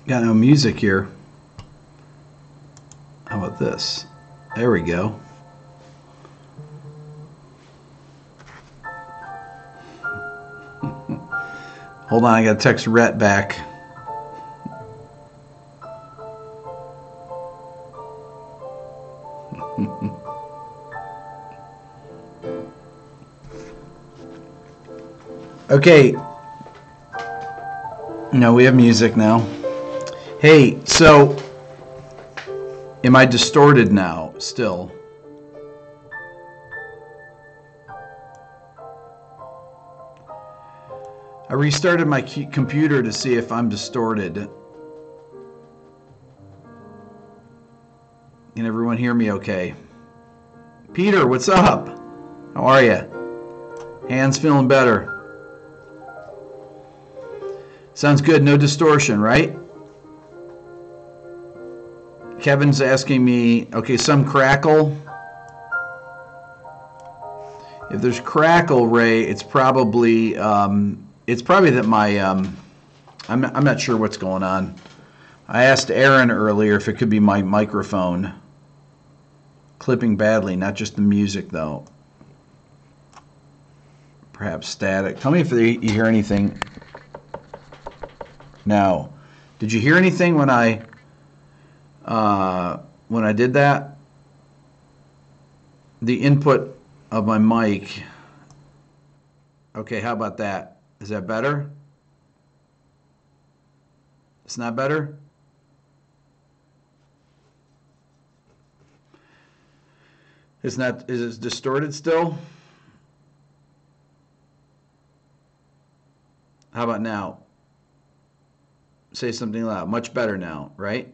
Got no music here. How about this? There we go. Hold on, I gotta text Rhett back. Okay. No, we have music now. Hey, so am I distorted now still? I restarted my computer to see if I'm distorted. Can everyone hear me okay? Peter, what's up? How are you? Hands feeling better? Sounds good. No distortion, right? Kevin's asking me, okay, some crackle. If there's crackle, Ray, it's probably that my I'm not sure what's going on. I asked Aaron earlier if it could be my microphone clipping badly, not just the music though. Perhaps static. Tell me if you hear anything. Now, did you hear anything when I did that? The input of my mic. Okay, how about that? Is that better? It's not better? Is it distorted still? How about now? Say something loud. Much better now, right?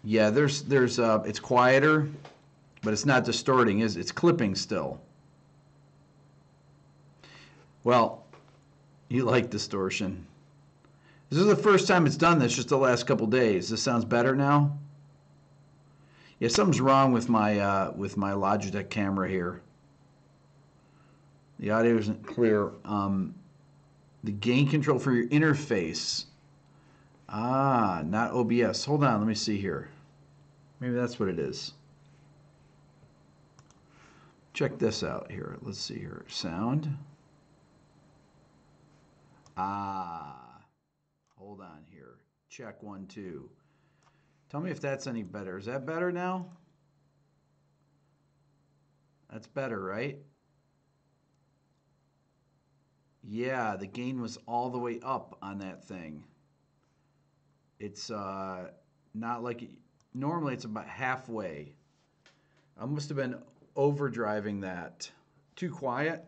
Yeah, it's quieter, but it's not distorting. It's clipping still. Well, you like distortion. This is the first time it's done this, just the last couple days. This sounds better now? Yeah, something's wrong with my Logitech camera here. The audio isn't clear. The gain control for your interface. Ah, not OBS. Hold on, let me see here. Maybe that's what it is. Check this out here. Let's see here. Sound. Ah, hold on here. Check 1, 2. Tell me if that's any better. Is that better now? That's better, right? Yeah, the gain was all the way up on that thing. It's not like normally it's about halfway. I must have been overdriving that. Too quiet?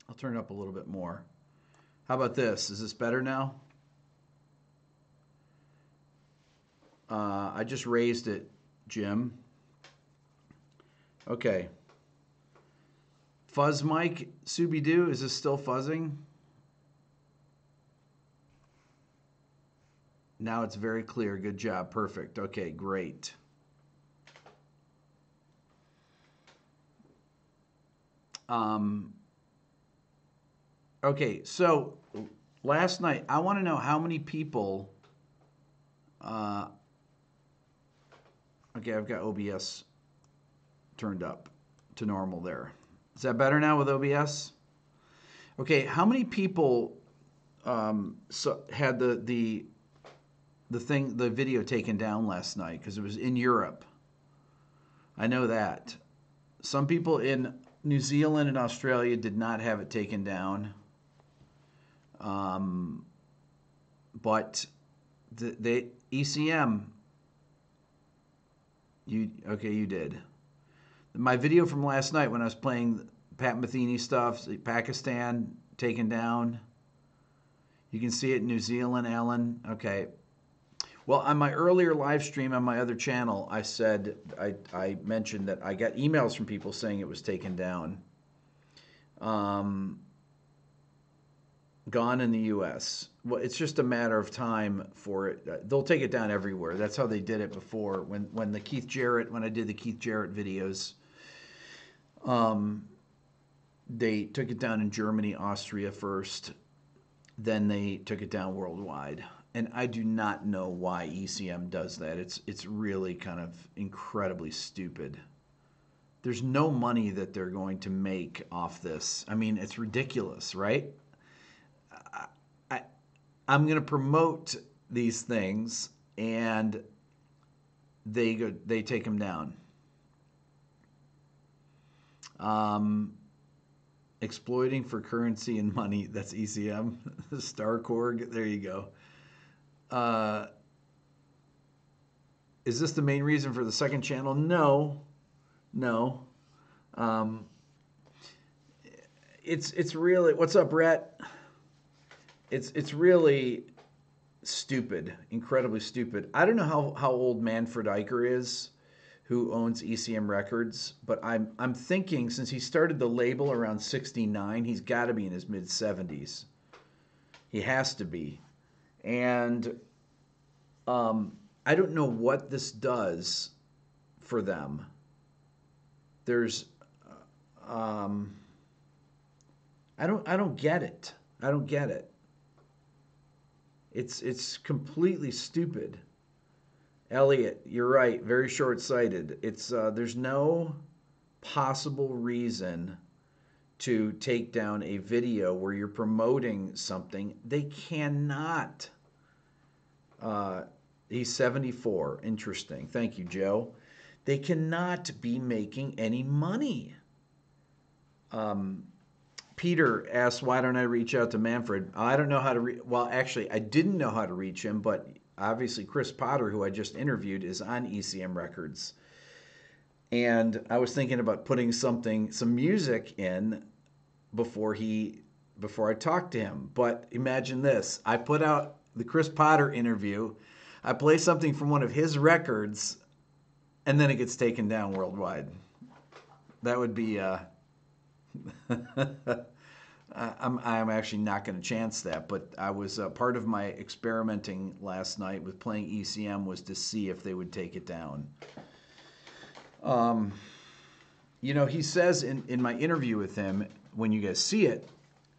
I'll turn it up a little bit more. How about this? Is this better now? I just raised it, Jim. Okay. Fuzz mic, Scooby-Doo, is this still fuzzing? Now it's very clear. Good job. Perfect. Okay, great. Okay, so last night, I want to know how many people... okay, I've got OBS turned up to normal there. Is that better now with OBS? Okay, how many people had the video taken down last night because it was in Europe? I know that. Some people in New Zealand and Australia did not have it taken down. But the ECM, you did. My video from last night when I was playing Pat Metheny stuff, Pakistan taken down. You can see it in New Zealand, Alan. Okay. Well, on my earlier live stream on my other channel, I said, I mentioned that I got emails from people saying it was taken down. Gone in the U.S. Well, it's just a matter of time for it. They'll take it down everywhere. That's how they did it before. When I did the Keith Jarrett videos, they took it down in Germany, Austria first. then they took it down worldwide. And I do not know why ECM does that. It's really kind of incredibly stupid. There's no money that they're going to make off this. I mean, it's ridiculous, right? I, I'm going to promote these things, and they take them down. Exploiting for currency and money. That's ECM. Star Chord. There you go. Is this the main reason for the second channel? No. It's really, what's up, Brett? It's really stupid, incredibly stupid. I don't know how old Manfred Eicher is, who owns ECM Records, but I'm thinking since he started the label around 69, he's got to be in his mid 70s. He has to be. And I don't know what this does for them. There's I don't get it. I don't get it. It's completely stupid. Elliot, you're right. Very short-sighted. It's there's no possible reason to take down a video where you're promoting something. They cannot. He's 74. Interesting. Thank you, Joe. They cannot be making any money. Peter asks, why don't I reach out to Manfred? I don't know how to well, actually, I didn't know how to reach him, but obviously Chris Potter, who I just interviewed, is on ECM Records. And I was thinking about putting some music in before I talked to him. But imagine this. I put out the Chris Potter interview. I play something from one of his records, and then it gets taken down worldwide. That would be I'm actually not going to chance that, but I was part of my experimenting last night with playing ECM was to see if they would take it down. He says in my interview with him, when you guys see it,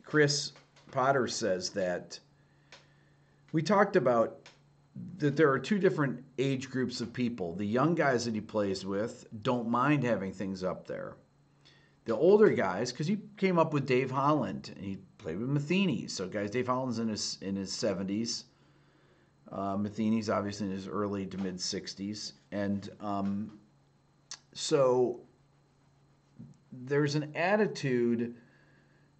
Chris Potter says that we talked about that there are two different age groups of people. The young guys that he plays with don't mind having things up there. The older guys, because he came up with Dave Holland, and he played with Matheny. So, guys, Dave Holland's in his 70s. Matheny's obviously in his early to mid 60s, and so there's an attitude.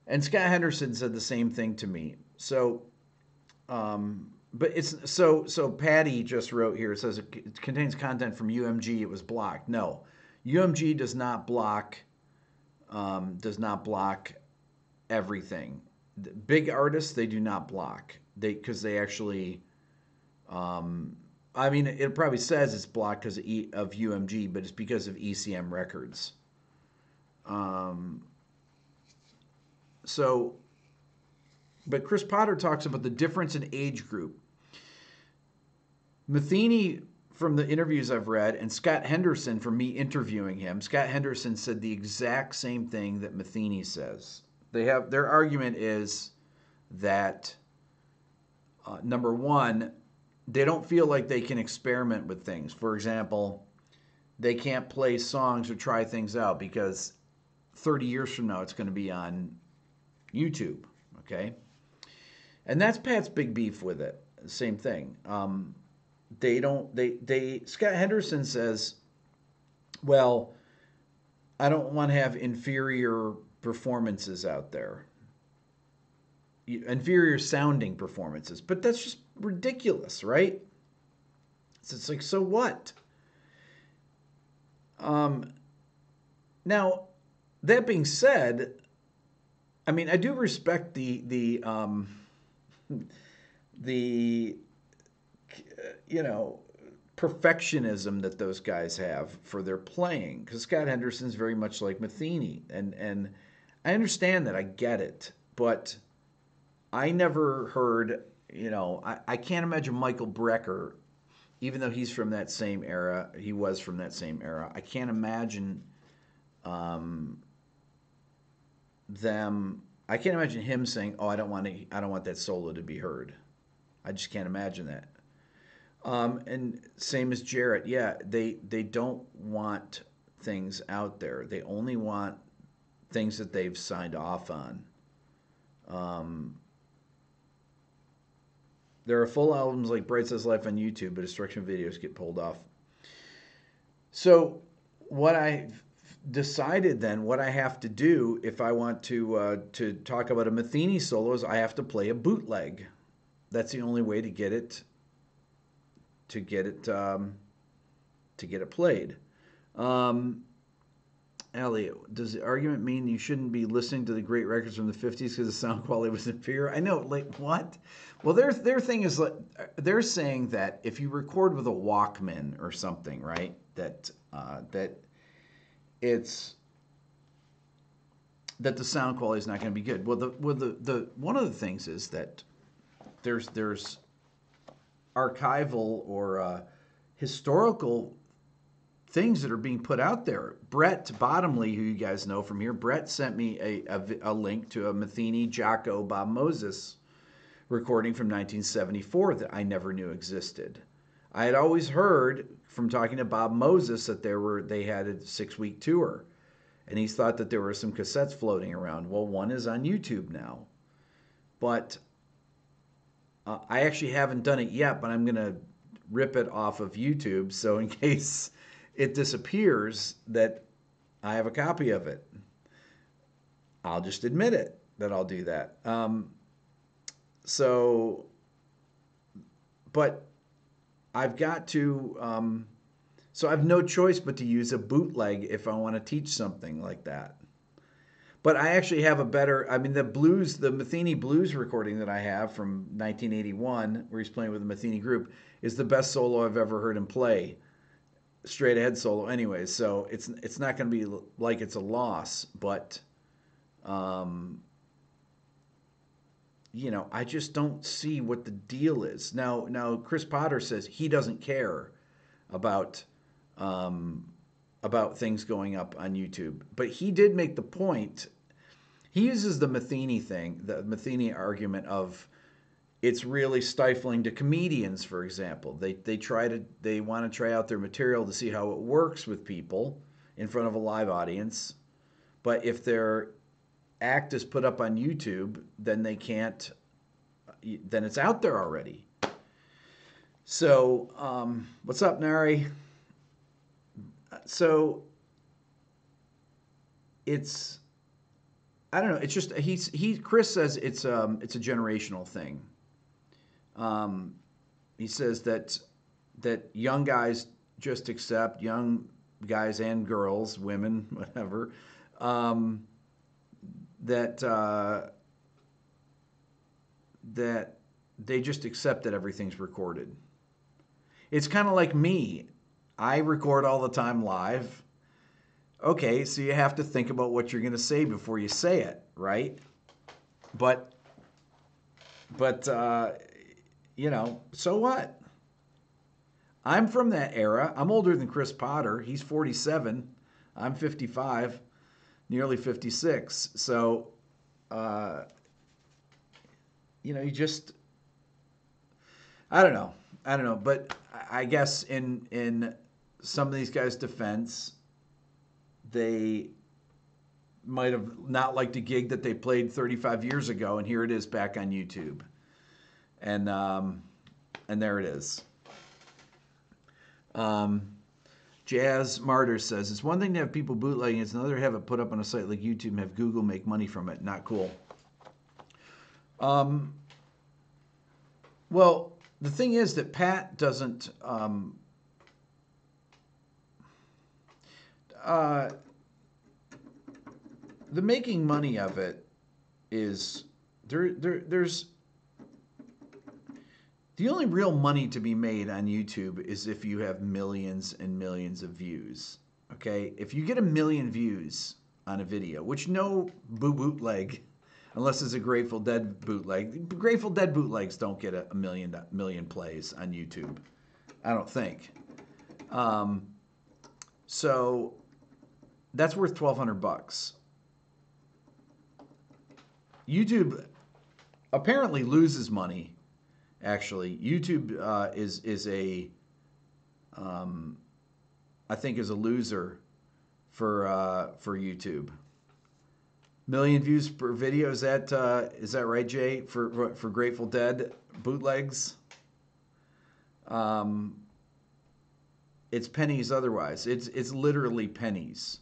And Scott Henderson said the same thing to me. So, but it's so Patty just wrote here. It says it contains content from UMG. It was blocked. No, UMG does not block. Does not block everything. The big artists, they do not block. Because they actually, I mean, it probably says it's blocked because of UMG, but it's because of ECM Records. But Chris Potter talks about the difference in age group. Matheny, from the interviews I've read, and Scott Henderson, from me interviewing him, Scott Henderson said the exact same thing that Matheny says. Their argument is that, number one, they don't feel like they can experiment with things. For example, they can't play songs or try things out because 30 years from now it's going to be on YouTube, okay? And that's Pat's big beef with it. Same thing. Scott Henderson says, well, I don't want to have inferior performances out there. Inferior sounding performances. But that's just ridiculous, right? It's like, so what? Now, that being said, I mean, I do respect the perfectionism that those guys have for their playing, because Scott Henderson's very much like Matheny, and I understand that, I get it, but I never heard, I can't imagine Michael Brecker, even though he's from that same era, he was from that same era, I can't imagine them I can't imagine him saying, "Oh, I don't want that solo to be heard." I just can't imagine that. And same as Jarrett, yeah, they don't want things out there. They only want things that they've signed off on. Um, there are full albums like Bright Says Life on YouTube, but instruction videos get pulled off. So, what I decided then, what I have to do if I want to talk about a Matheny solo is I have to play a bootleg. That's the only way to get it to get it to get it played. Um, Elliot, does the argument mean you shouldn't be listening to the great records from the 50s because the sound quality was inferior? I know, like, what? Well, their thing is, like, they're saying that if you record with a Walkman or something, right, that it's that the sound quality is not going to be good. Well, the one of the things is that there's archival or historical things that are being put out there. Brett Bottomley, who you guys know from here, Brett sent me a link to a Matheny Jocko Bob Moses recording from 1974 that I never knew existed. I had always heard from talking to Bob Moses that they had a 6-week tour, and he thought that there were some cassettes floating around. Well, one is on YouTube now, but I actually haven't done it yet, but I'm going to rip it off of YouTube so in case it disappears that I have a copy of it. I'll just admit it that I'll do that. But I've got to, so I have no choice but to use a bootleg if I want to teach something like that. But I actually have a better, I mean, the Matheny blues recording that I have from 1981, where he's playing with the Matheny group, is the best solo I've ever heard him play. Straight ahead solo anyway, so it's not going to be like it's a loss, but I just don't see what the deal is. Now Chris Potter says he doesn't care about things going up on YouTube, but he did make the point. He uses the Matheny thing, the Matheny argument of it's really stifling to comedians, for example. They want to try out their material to see how it works with people in front of a live audience. But if their act is put up on YouTube, then they can't. Then it's out there already. So, what's up, Nari? So it's, I don't know. It's just Chris says it's a generational thing. He says that young guys just accept, young guys and girls, women, whatever, that they just accept that everything's recorded. It's kind of like me. I record all the time live. Okay, so you have to think about what you're going to say before you say it, right? But so what? I'm from that era. I'm older than Chris Potter. He's 47. I'm 55, nearly 56. So, you just, I don't know. But I guess in some of these guys' defense, they might have not liked a gig that they played 35 years ago, and here it is back on YouTube. And there it is. Jazz Martyr says, it's one thing to have people bootlegging, it's another to have it put up on a site like YouTube and have Google make money from it. Not cool. Well, the thing is that Pat doesn't... the making money of it is... There's... The only real money to be made on YouTube is if you have millions and millions of views. Okay? If you get 1 million views on a video, which no bootleg, unless it's a Grateful Dead bootleg, Grateful Dead bootlegs don't get a million plays on YouTube. I don't think. So that's worth $1,200. YouTube apparently loses money. Actually, YouTube is a I think is a loser for YouTube. Million views per video, is that right, Jay? For Grateful Dead bootlegs, um, it's pennies otherwise. It's literally pennies.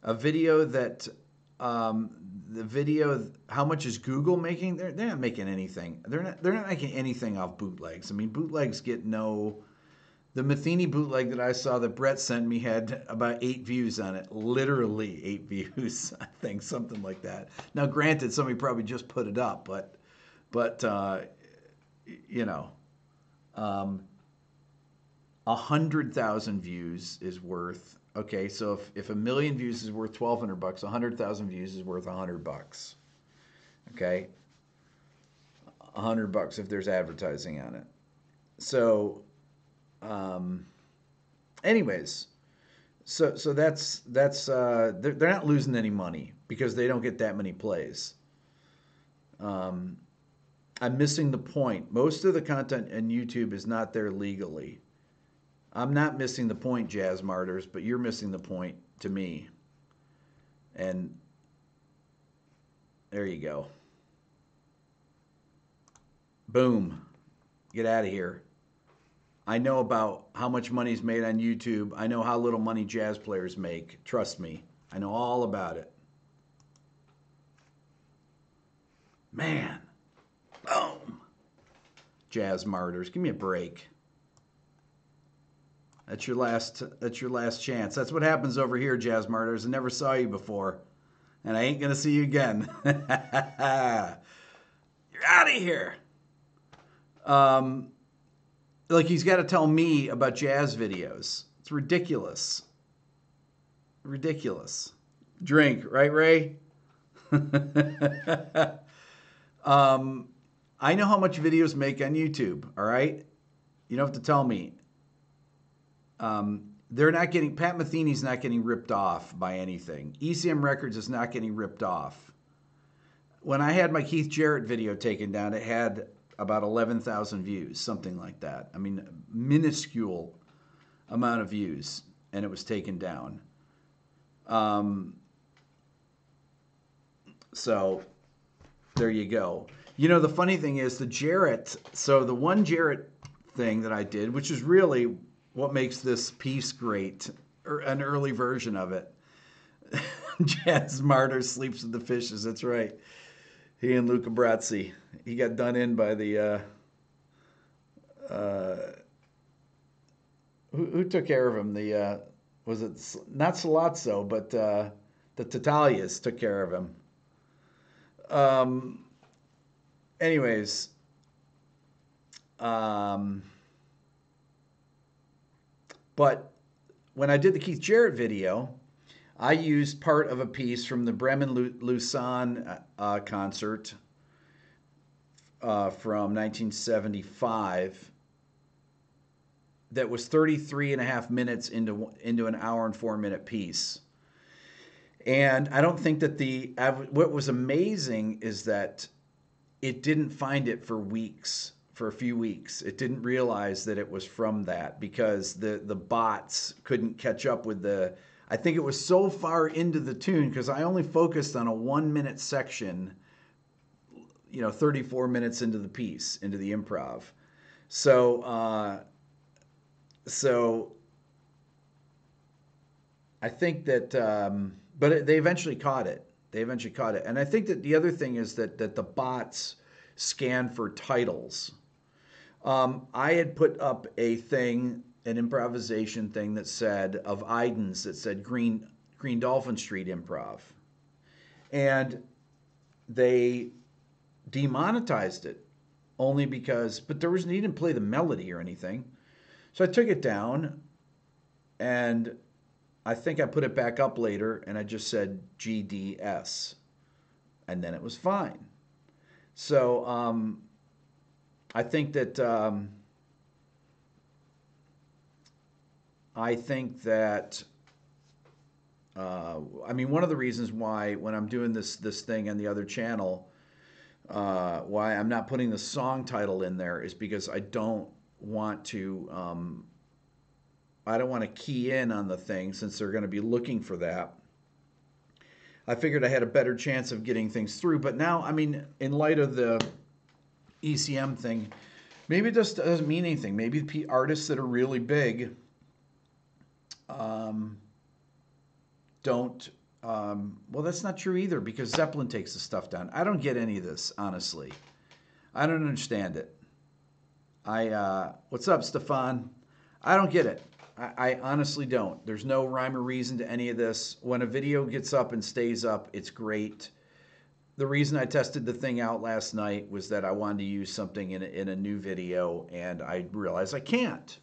A video that the video, how much is Google making? They're not making anything. They're not making anything off bootlegs. I mean, bootlegs get no. The Matheny bootleg that I saw that Brett sent me had about 8 views on it. Literally 8 views, I think, something like that. Now, granted, somebody probably just put it up, but you know, 100,000 views is worth. Okay, so if a million views is worth $1,200, 100,000 views is worth $100. Okay, $100 if there's advertising on it. So. Anyways, so that's they're not losing any money because they don't get that many plays. I'm missing the point. Most of the content on YouTube is not there legally. I'm not missing the point, Jazz Martyrs, but you're missing the point to me. And there you go. Boom. Get out of here. I know about how much money is made on YouTube. I know how little money jazz players make. Trust me. I know all about it. Man. Boom. Jazz Martyrs. Give me a break. That's your last chance. That's what happens over here, Jazz Martyrs. I never saw you before. And I ain't gonna see you again. You're out of here. Like he's got to tell me about jazz videos. It's ridiculous. Ridiculous. Drink, right, Ray? I know how much videos make on YouTube, all right? You don't have to tell me. They're not getting, Pat Metheny's not getting ripped off by anything. ECM Records is not getting ripped off. When I had my Keith Jarrett video taken down, it had about 11,000 views, something like that. I mean, minuscule amount of views, and it was taken down. So there you go. You know, the funny thing is the Jarrett, so the one Jarrett thing that I did, which is really what makes this piece great, or an early version of it. Jazz Martyr sleeps with the fishes, that's right. He and Luca Brazzi. He got done in by the who took care of him? The was it not Salazzo, but the Tatalias took care of him. Anyways, but when I did the Keith Jarrett video, I used part of a piece from the Bremen-Lausanne concert from 1975 that was 33 and a half minutes into an hour and 4-minute piece. And I don't think that what was amazing is that it didn't find it for weeks, for a few weeks. It didn't realize that it was from that because the bots couldn't catch up with I think it was so far into the tune because I only focused on a 1-minute section, 34 minutes into the piece, into the improv. So I think that, but they eventually caught it. And I think that the other thing is that the bots scan for titles. I had put up an improvisation thing that said, of Iden's, that said Green Dolphin Street Improv. And they demonetized it only because, but he didn't play the melody or anything. So I took it down and I think I put it back up later and I just said GDS and then it was fine. So I think that one of the reasons why when I'm doing this thing on the other channel why I'm not putting the song title in there is because I don't want to key in on the thing since they're going to be looking for that. I figured I had a better chance of getting things through, but now, I mean, in light of the ECM thing, maybe it just doesn't mean anything. Maybe the artists that are really big don't. Well, that's not true either because Zeppelin takes the stuff down. I don't get any of this, honestly. I don't understand it. What's up, Stefan? I don't get it. I honestly don't. There's no rhyme or reason to any of this. When a video gets up and stays up, it's great. The reason I tested the thing out last night was that I wanted to use something in a new video, and I realized I can't.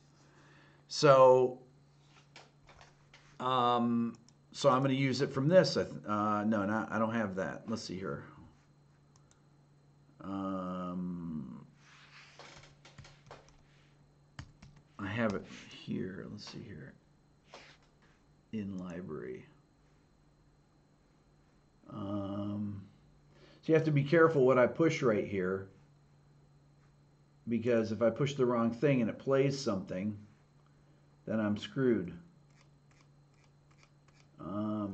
So I'm going to use it from this. I don't have that. Let's see here. I have it here. Let's see here. In library. So you have to be careful what I push right here, because if I push the wrong thing and it plays something, then I'm screwed.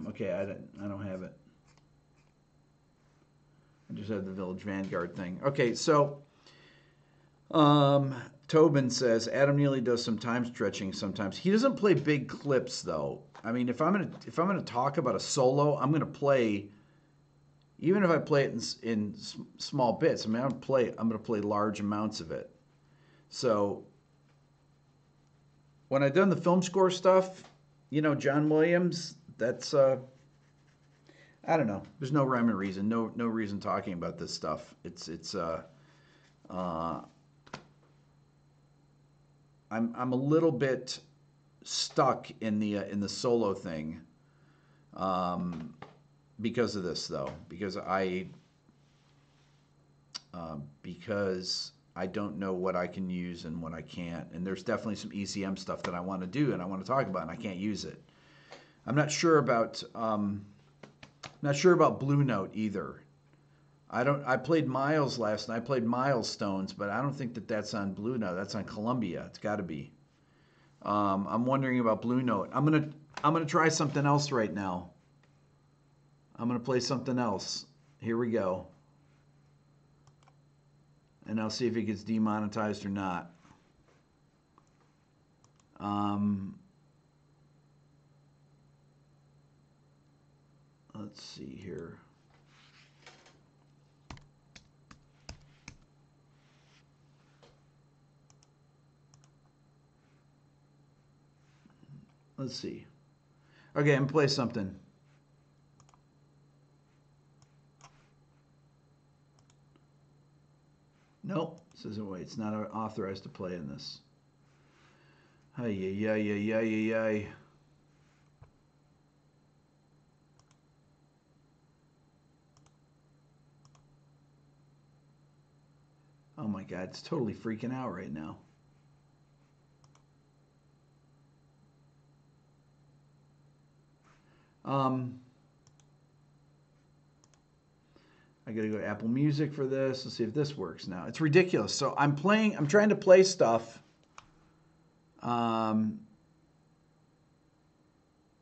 Okay, I don't have it. I just have the Village Vanguard thing. Okay, so Tobin says Adam Neely does some time stretching sometimes. He doesn't play big clips though. I mean, if I'm gonna talk about a solo, I'm gonna play. Even if I play it in small bits, I mean, I'm gonna play large amounts of it. So when I've done the film score stuff, you know, John Williams, that's I don't know. There's no rhyme or reason. No reason talking about this stuff. I'm a little bit stuck in the solo thing. Because of this, though, because I don't know what I can use and what I can't, and there's definitely some ECM stuff that I want to do and I want to talk about, and I can't use it. I'm not sure about Blue Note either. I played Miles last night. I played Milestones, but I don't think that's on Blue Note. That's on Columbia. It's got to be. I'm wondering about Blue Note. I'm gonna try something else right now. I'm going to play something else. Here we go. And I'll see if it gets demonetized or not. Let's see here. Let's see. Okay, I'm going to play something. Nope. It says, wait, it's not authorized to play in this. Ay. Oh my God, it's totally freaking out right now. I gotta go to Apple Music for this. Let's see if this works now. It's ridiculous. So I'm trying to play stuff.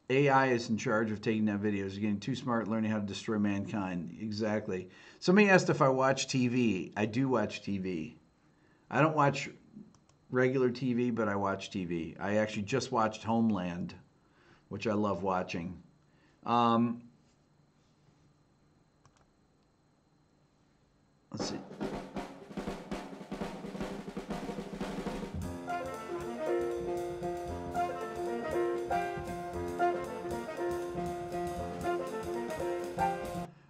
AI is in charge of taking down videos. You're getting too smart, learning how to destroy mankind. Exactly. Somebody asked if I watch TV. I do watch TV. I don't watch regular TV, but I watch TV. I actually just watched Homeland, which I love watching. Let's see.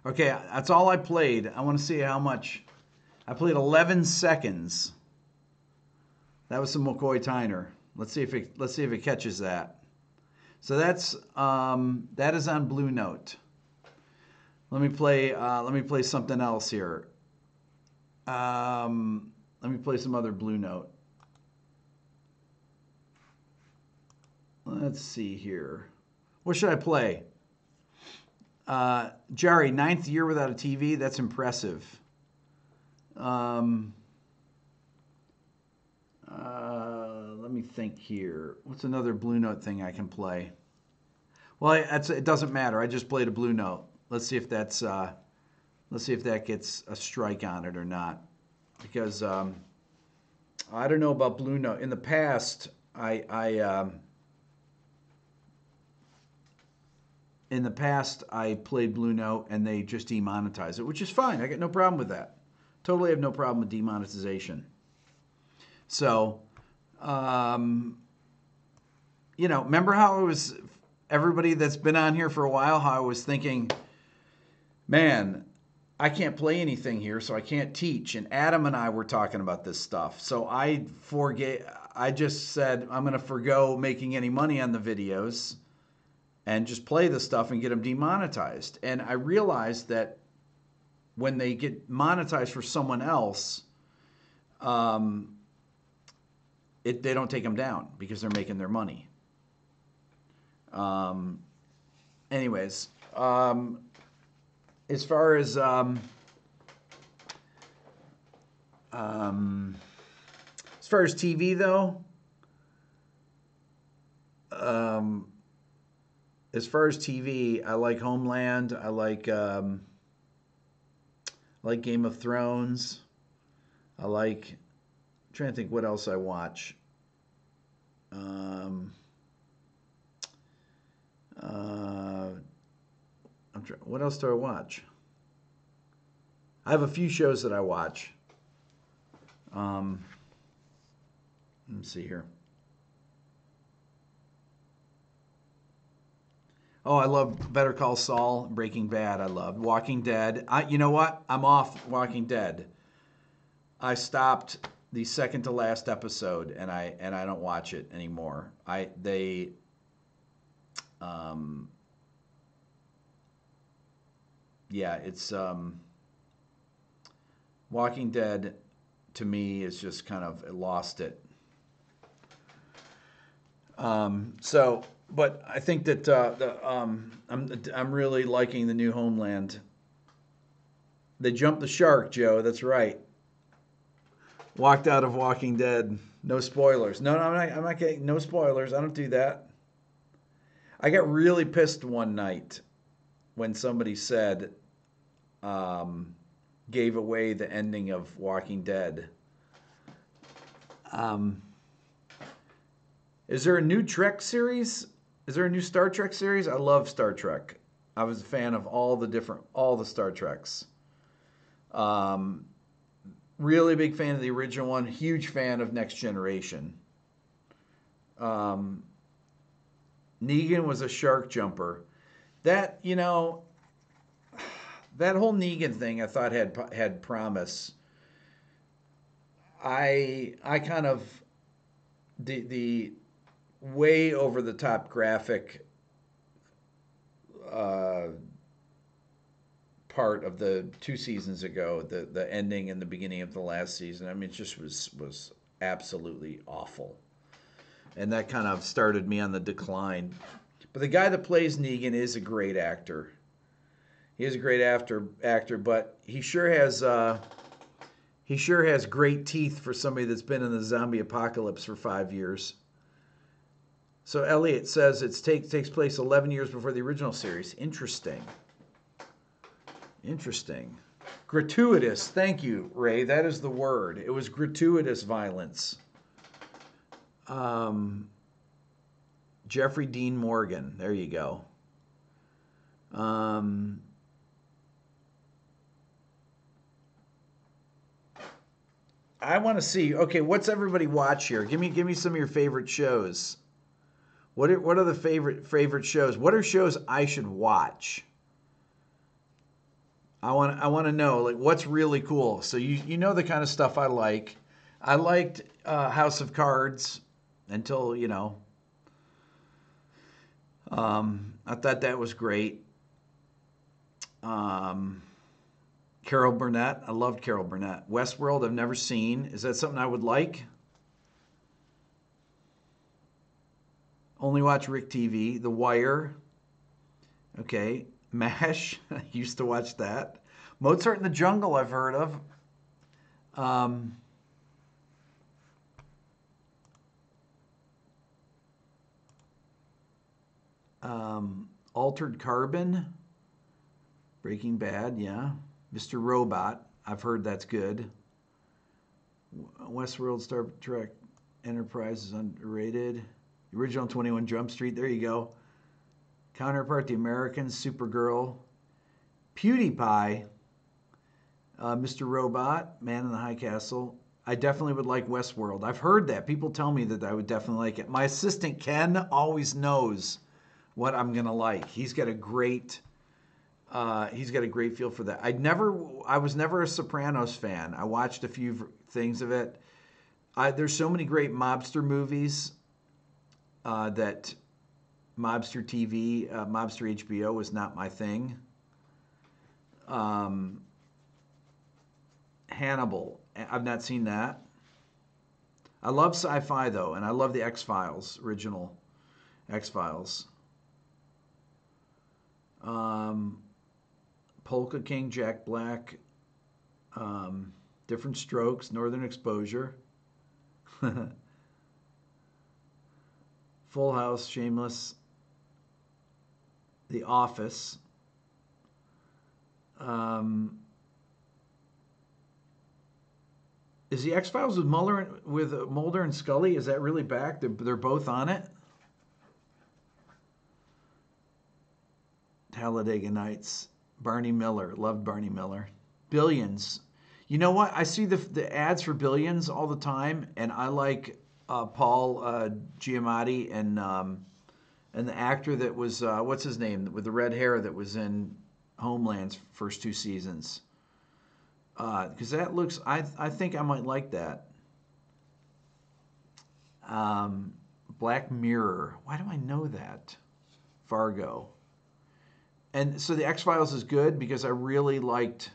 Okay, that's all I played. I want to see how much. I played 11 seconds. That was some McCoy Tyner. Let's see if it catches that. So that is on Blue Note. Let me play something else here. Let me play some other Blue Note. Let's see here. What should I play? Jerry, 9th year without a TV. That's impressive. Um, let me think here. What's another Blue Note thing I can play? Well, it doesn't matter. I just played a Blue Note. Let's see if that's let's see if that gets a strike on it or not. Because I don't know about Blue Note. In the past, I played Blue Note and they just demonetized it, which is fine. I got no problem with that. Totally have no problem with demonetization. So, remember how it was, everybody that's been on here for a while, how I was thinking, man, I can't play anything here, so I can't teach. And Adam and I were talking about this stuff. So I just said, I'm going to forgo making any money on the videos and just play the stuff and get them demonetized. And I realized that when they get monetized for someone else, they don't take them down because they're making their money. Anyways, as far as TV though, as far as TV, I like Homeland. I like Game of Thrones. I'm trying to think what else I watch. What else do I watch? I have a few shows that I watch. Let me see here. Oh, I love Better Call Saul, Breaking Bad. I love Walking Dead. You know what? I'm off Walking Dead. I stopped the second to last episode, and I don't watch it anymore. It's Walking Dead to me is just kind of, it lost it. But I think that I'm really liking the new Homeland. They jumped the shark, Joe. That's right. Walked out of Walking Dead. No spoilers. No, I'm not getting no spoilers. I don't do that. I got really pissed one night when somebody said, gave away the ending of Walking Dead. Is there a new Trek series? Is there a new Star Trek series? I love Star Trek. I was a fan of all the Star Treks. Really big fan of the original one. Huge fan of Next Generation. Negan was a shark jumper. That, that whole Negan thing I thought had promise. I kind of the way over the top graphic part of the 2 seasons ago, the ending and the beginning of the last season. I mean, it just was absolutely awful, and that kind of started me on the decline. But the guy that plays Negan is a great actor. He is a great actor, but he sure has great teeth for somebody that's been in the zombie apocalypse for 5 years. So Elliot says it takes place 11 years before the original series. Interesting. Gratuitous. Thank you, Ray. That is the word. It was gratuitous violence. Jeffrey Dean Morgan. There you go. I want to see. Okay, what's everybody watch here? Give me some of your favorite shows. What are the favorite shows? What are shows I should watch? I want to know, like, what's really cool. So you know the kind of stuff I like. I liked House of Cards until I thought that was great. Carol Burnett. I loved Carol Burnett. Westworld I've never seen. Is that something I would like? Only watch Rick TV. The Wire. Okay. MASH. I used to watch that. Mozart in the Jungle I've heard of. Um, Altered Carbon, Breaking Bad, yeah. Mr. Robot, I've heard that's good. Westworld, Star Trek Enterprise is underrated. The original 21 Jump Street, there you go. Counterpart, The Americans, Supergirl. PewDiePie, Mr. Robot, Man in the High Castle. I definitely would like Westworld. I've heard that. People tell me that I would definitely like it. My assistant Ken always knows what I'm gonna like. He's got a great feel for that. I was never a Sopranos fan. I watched a few things of it. There's so many great mobster movies that mobster TV, mobster HBO was not my thing. Hannibal, I've not seen that. I love sci-fi though, and I love the X-Files, original X-Files. Polka King, Jack Black, Different Strokes, Northern Exposure, Full House, Shameless, The Office. Is the X-Files with Mulder and Scully? Is that really back? They're both on it. Talladega Nights. Barney Miller. Loved Barney Miller. Billions. You know what? I see the ads for Billions all the time, and I like Paul Giamatti and the actor that was what's his name with the red hair that was in Homeland's first 2 seasons. Because that looks, I think I might like that. Black Mirror. Why do I know that? Fargo. And so the X-Files is good because I really liked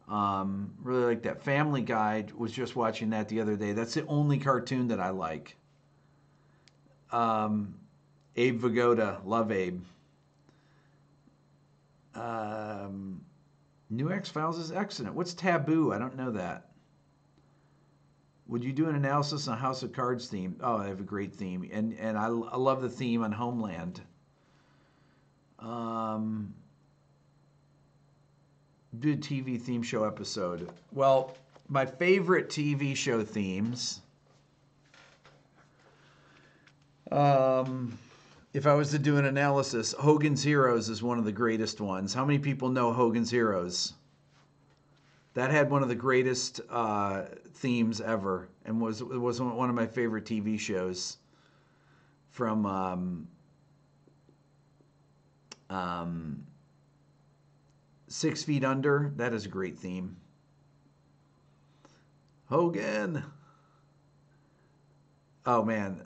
that. Family Guy, was just watching that the other day. That's the only cartoon that I like. Abe Vigoda, love Abe. New X-Files is excellent. What's Taboo? I don't know that. Would you do an analysis on House of Cards theme? Oh, I have a great theme. And I love the theme on Homeland. Do a TV theme show episode. Well, my favorite TV show themes. If I was to do an analysis, Hogan's Heroes is one of the greatest ones. How many people know Hogan's Heroes? That had one of the greatest themes ever, and was one of my favorite TV shows. From 6 Feet Under, that is a great theme. Hogan. Oh man,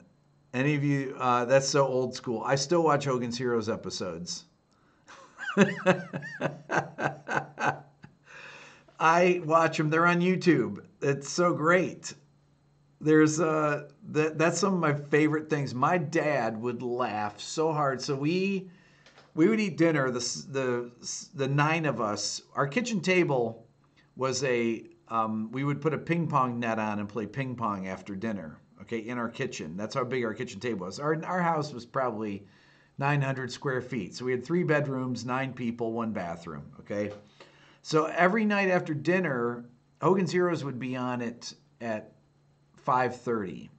any of you? That's so old school. I still watch Hogan's Heroes episodes. I watch them. They're on YouTube. It's so great. There's that's some of my favorite things. My dad would laugh so hard. So we would eat dinner. The 9 of us. Our kitchen table was we would put a ping pong net on and play ping pong after dinner. Okay, in our kitchen. That's how big our kitchen table was. Our house was probably 900 square feet. So we had 3 bedrooms, 9 people, 1 bathroom. Okay, so every night after dinner, Hogan's Heroes would be on it at 5:30.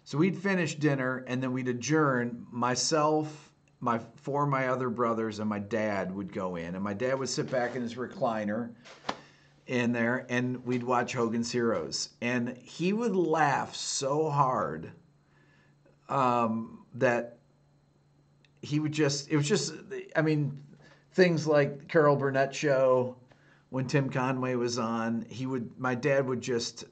So we'd finish dinner and then we'd adjourn. Myself, my other brothers, and my dad would go in, and my dad would sit back in his recliner in there, and we'd watch Hogan's Heroes, and he would laugh so hard that he would just, it was just, I mean, things like Carol Burnett show when Tim Conway was on, my dad would just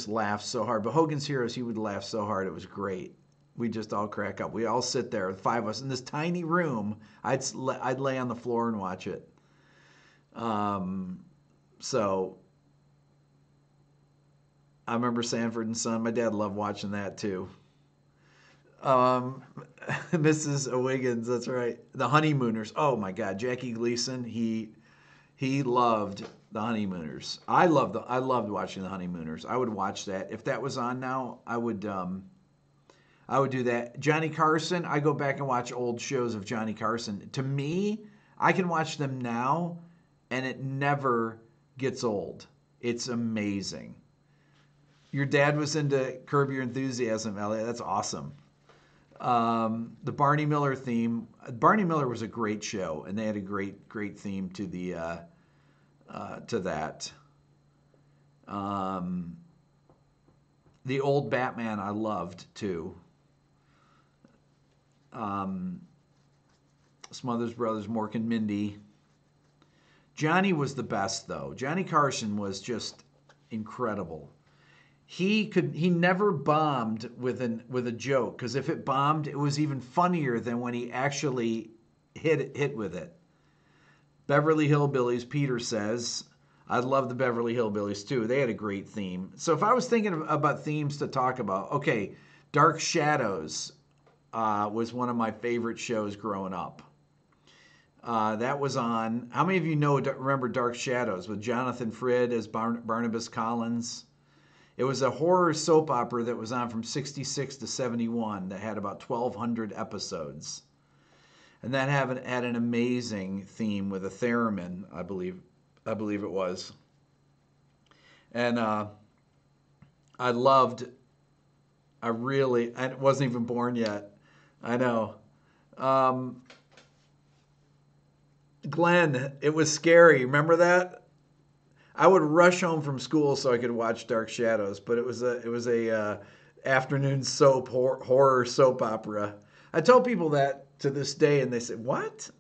laugh so hard. But Hogan's Heroes, he would laugh so hard, it was great. We just all crack up. We all sit there, the 5 of us in this tiny room. I'd lay on the floor and watch it. So I remember Sanford and Son. My dad loved watching that too. Mrs. O'Wiggins, that's right. The Honeymooners. Oh my God, Jackie Gleason. He He loved the Honeymooners. I loved watching the Honeymooners. I would watch that if that was on now. I would do that. Johnny Carson. I go back and watch old shows of Johnny Carson. To me, I can watch them now, and it never gets old. It's amazing. Your dad was into Curb Your Enthusiasm, Elliot. That's awesome. The Barney Miller theme. Barney Miller was a great show, and they had a great theme to that. The old Batman I loved too. Smothers Brothers, Mork and Mindy. Johnny was the best though. Johnny Carson was just incredible. He never bombed with a joke, because if it bombed, it was even funnier than when he actually hit with it. Beverly Hillbillies, Peter says. I love the Beverly Hillbillies too. They had a great theme. So if I was thinking about themes to talk about, okay, Dark Shadows was one of my favorite shows growing up. That was on. How many of you remember Dark Shadows with Jonathan Frid as Barnabas Collins? It was a horror soap opera that was on from 66 to 71 that had about 1,200 episodes. And that had an amazing theme with a theremin, I believe it was. And I wasn't even born yet. I know. Glenn, it was scary. Remember that? I would rush home from school so I could watch Dark Shadows, but it was a afternoon soap horror soap opera. I tell people that to this day, and they say, "What?"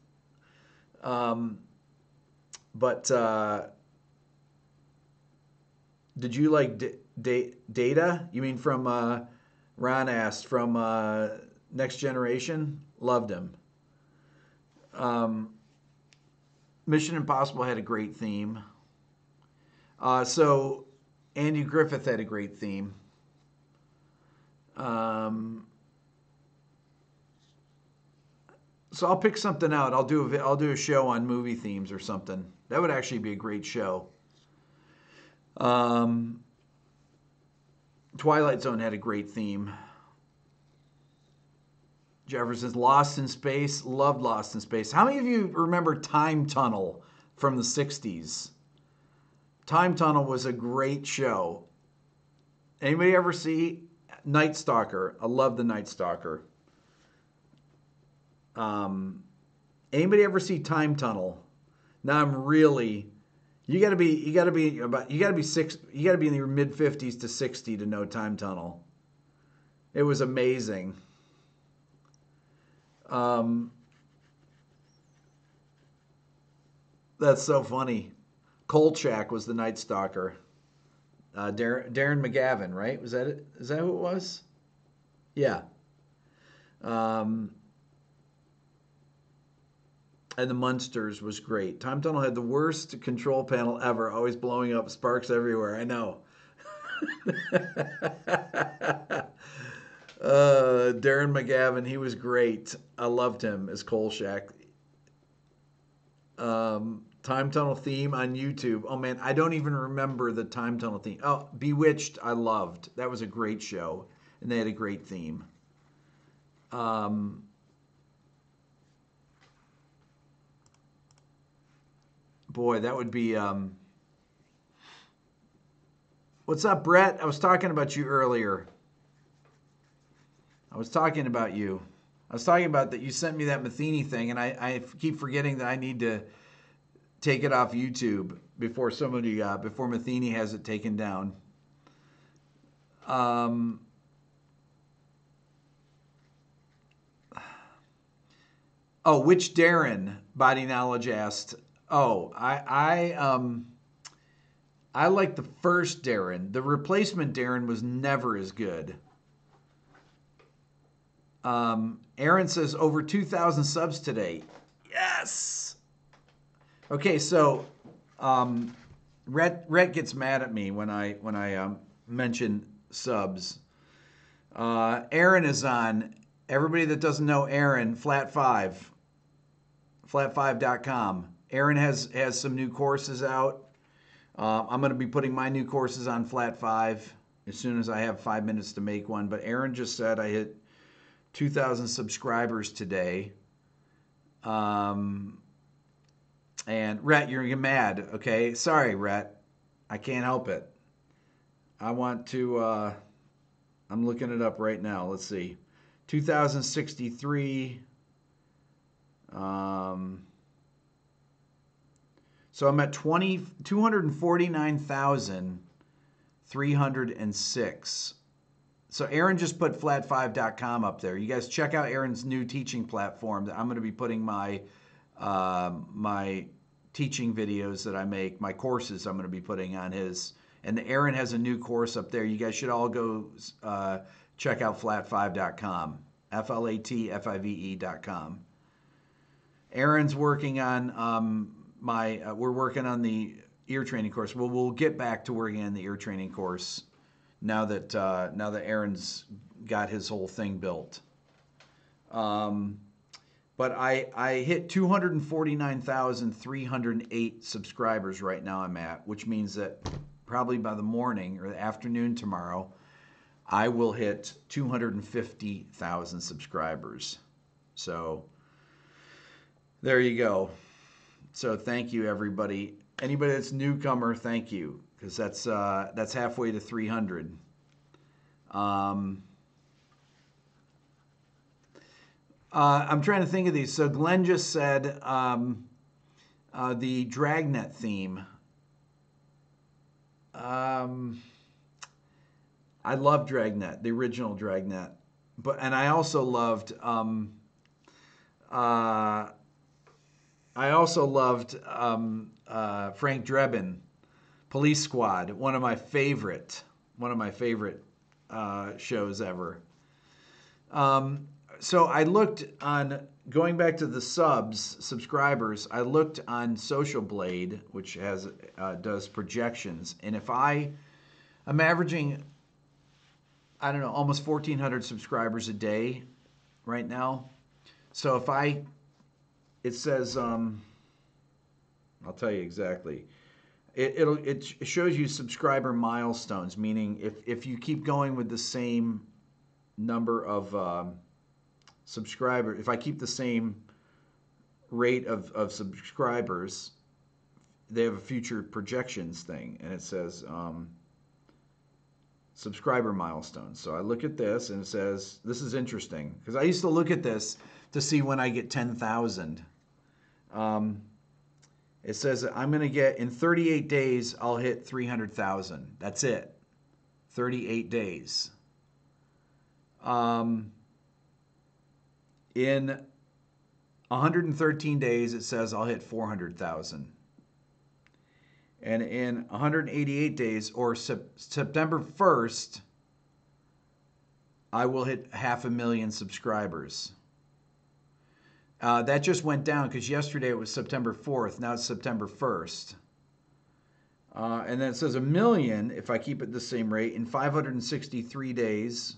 But did you like Data? You mean from Ron asked from Next Generation? Loved him. Mission Impossible had a great theme. So Andy Griffith had a great theme. So I'll pick something out. I'll do a show on movie themes or something. That would actually be a great show. Twilight Zone had a great theme. Jefferson's Lost in Space. Loved Lost in Space. How many of you remember Time Tunnel from the 60s? Time Tunnel was a great show. Anybody ever see Night Stalker? I love the Night Stalker. Anybody ever see Time Tunnel? Now you gotta be in your mid 50s to 60 to know Time Tunnel. It was amazing. That's so funny. Kolchak was the Night Stalker. Darren McGavin, right? Was that it? Is that who it was? Yeah. And the Munsters was great. Time Tunnel had the worst control panel ever, always blowing up, sparks everywhere. I know. Darren McGavin, he was great. I loved him as Kolchak. Time Tunnel theme on YouTube. Oh man, I don't even remember the Time Tunnel theme. Oh, Bewitched, I loved. That was a great show, and they had a great theme. Boy, that would be. What's up, Brett? I was talking about you earlier. I was talking about that you sent me that Matheny thing, and I keep forgetting that I need to take it off YouTube before before Matheny has it taken down. Which Darren? Body Knowledge asked. I like the first Darren. The replacement Darren was never as good. Aaron says over 2,000 subs today. Yes. Okay, so Rhett gets mad at me when I mention subs. Aaron is on. Everybody that doesn't know Aaron, flat5.com. Aaron has some new courses out. I'm going to be putting my new courses on Flat 5 as soon as I have 5 minutes to make one. But Aaron just said I hit 2,000 subscribers today. And Rhett, you're gonna get mad, okay? Sorry, Rhett. I can't help it. I want to, I'm looking it up right now. Let's see. 2,063. So I'm at 249,306. So Aaron just put flat5.com up there. You guys check out Aaron's new teaching platform. I'm going to be putting my my teaching videos that I make, my courses I'm going to be putting on his. And Aaron has a new course up there. You guys should all go check out flat5.com, flatfive.com. Aaron's working on we're working on the ear training course. Well, we'll get back to working on the ear training course now that Aaron's got his whole thing built. But I hit 249,308 subscribers right now I'm at, which means that probably by the morning or the afternoon tomorrow, I will hit 250,000 subscribers. So there you go. So thank you, everybody. Anybody that's newcomer, thank you, because that's halfway to 300. I'm trying to think of these. So Glenn just said the Dragnet theme. I love Dragnet, the original Dragnet, and I also loved Frank Drebin, Police Squad, one of my favorite shows ever. So I looked on, going back to the subscribers, I looked on Social Blade, which does projections, and if I'm averaging, I don't know, almost 1,400 subscribers a day right now. So it says, I'll tell you exactly. It shows you subscriber milestones, meaning if you keep going with the same number of subscribers, if I keep the same rate of subscribers, they have a future projections thing, and it says subscriber milestones. So I look at this, and it says, this is interesting, because I used to look at this to see when I get 10,000. It says that I'm going to get, in 38 days, I'll hit 300,000. That's it. 38 days. In 113 days, it says I'll hit 400,000. And in 188 days, or September 1st, I will hit 500,000 subscribers. That just went down because yesterday it was September 4th. Now it's September 1st. And then it says 1 million, if I keep it the same rate, in 563 days,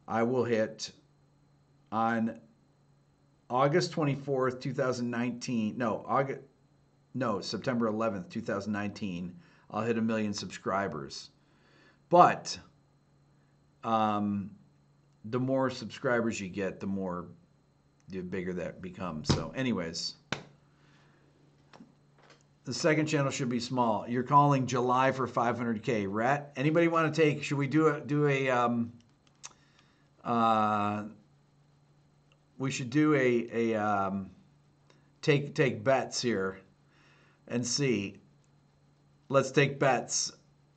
I will hit on August 24th, 2019. September 11th, 2019, I'll hit 1 million subscribers. But the more subscribers you get, the bigger that becomes. So anyways, the second channel should be small. You're calling July for 500K. Rat, anybody want to take, should we we should do a take bets here and see. Let's take bets.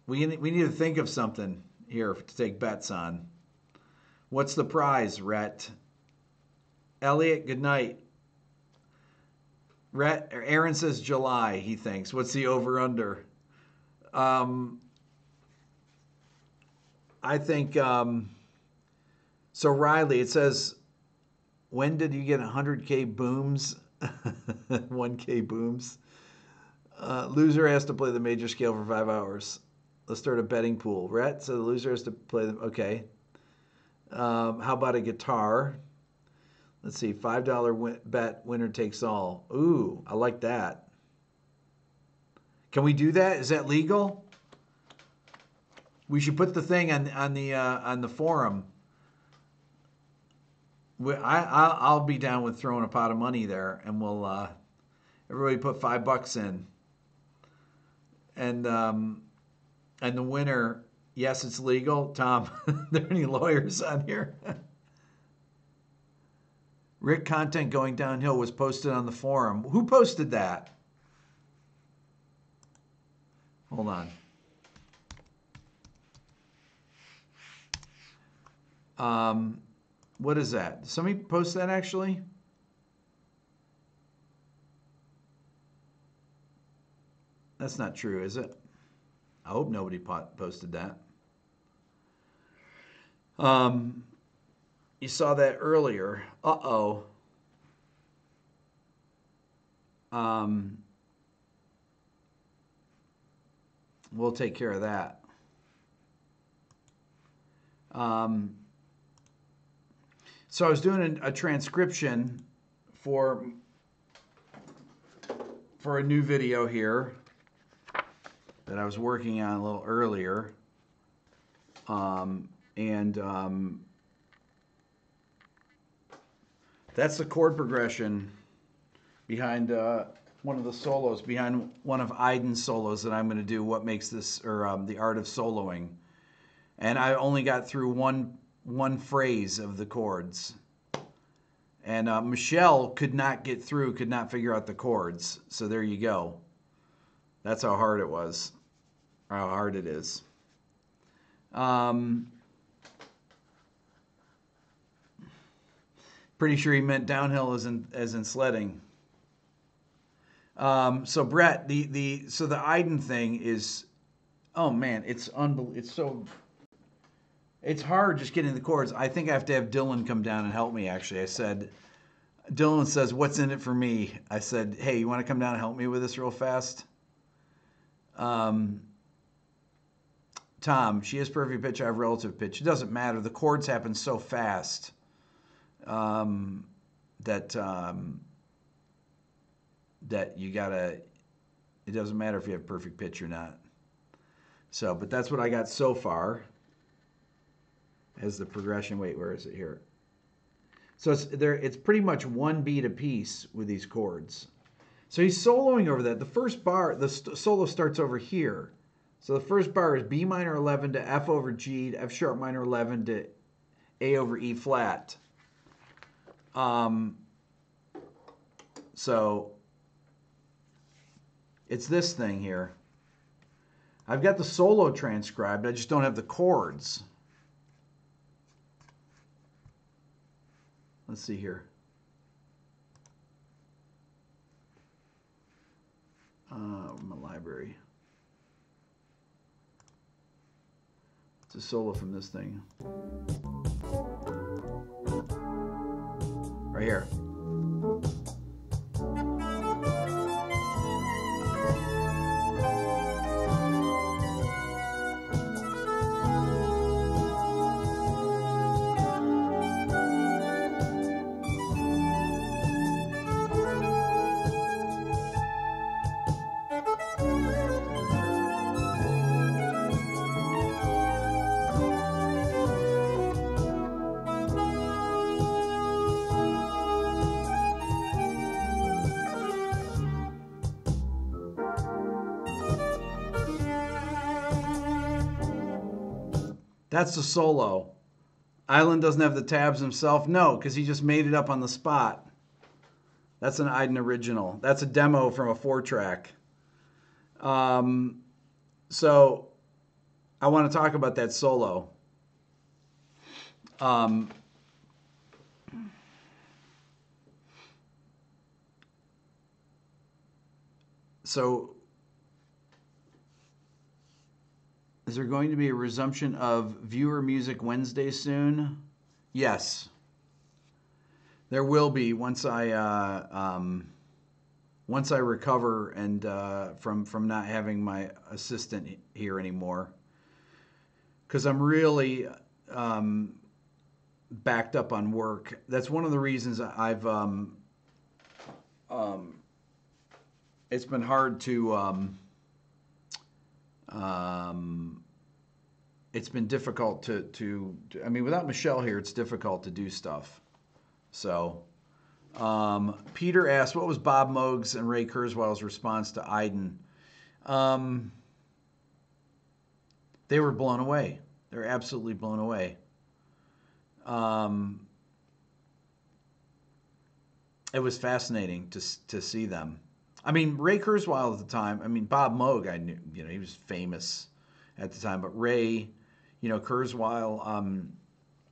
We need to think of something here to take bets on. What's the prize, Rhett? Elliot, good night. Aaron says July, he thinks. What's the over-under? I think, so Riley, it says, when did you get 100K booms? 1K booms? Loser has to play the major scale for 5 hours. Let's start a betting pool. Rhett, so the loser has to play them. Okay. How about a guitar? Let's see, $5 bet, winner takes all. Ooh, I like that. Can we do that? Is that legal? We should put the thing on the forum. I'll be down with throwing a pot of money there, and we'll everybody put $5 in, and the winner. Yes, it's legal. Tom, are there any lawyers on here? Rick, content going downhill was posted on the forum. Who posted that? Hold on. What is that? Did somebody post that actually? That's not true, is it? I hope nobody posted that. You saw that earlier. Uh-oh. We'll take care of that. So I was doing a transcription for a new video here that I was working on a little earlier. That's the chord progression behind one of the solos, behind one of Aiden's solos that I'm going to do, What Makes This, or The Art of Soloing. And I only got through one phrase of the chords. And Michelle could not get through, could not figure out the chords. So there you go. That's how hard it was, or how hard it is. Pretty sure he meant downhill as in sledding. So Brett, the Aiden thing is, oh man, it's unbelievable. It's hard just getting the chords. I think I have to have Dylan come down and help me. Actually, I said, Dylan says, "What's in it for me?" I said, "Hey, you want to come down and help me with this real fast?" Tom, she has perfect pitch. I have relative pitch. It doesn't matter. The chords happen so fast that you gotta. It doesn't matter if you have perfect pitch or not. So, but that's what I got so far as the progression. Wait, where is it here? So it's pretty much one beat a piece with these chords. So he's soloing over that. The first bar, the solo starts over here. So the first bar is B minor 11 to F over G to F sharp minor 11 to A over E flat. So it's this thing here. I've got the solo transcribed. I just don't have the chords. Let's see here. My library. It's a solo from this thing. Right here. That's the solo. Island doesn't have the tabs himself. No, because he just made it up on the spot. That's an Aiden original. That's a demo from a 4-track. So I want to talk about that solo. So is there going to be a resumption of Viewer Music Wednesday soon? Yes. There will be once I recover and from not having my assistant here anymore. Because I'm really backed up on work. That's one of the reasons I've it's been hard to it's been difficult to I mean, without Michelle here, it's difficult to do stuff. So Peter asked, what was Bob Moog's and Ray Kurzweil's response to Iden? They were blown away. They're absolutely blown away. It was fascinating to see them. I mean, Ray Kurzweil at the time. I mean, Bob Moog, I knew, he was famous at the time, but Ray, Kurzweil.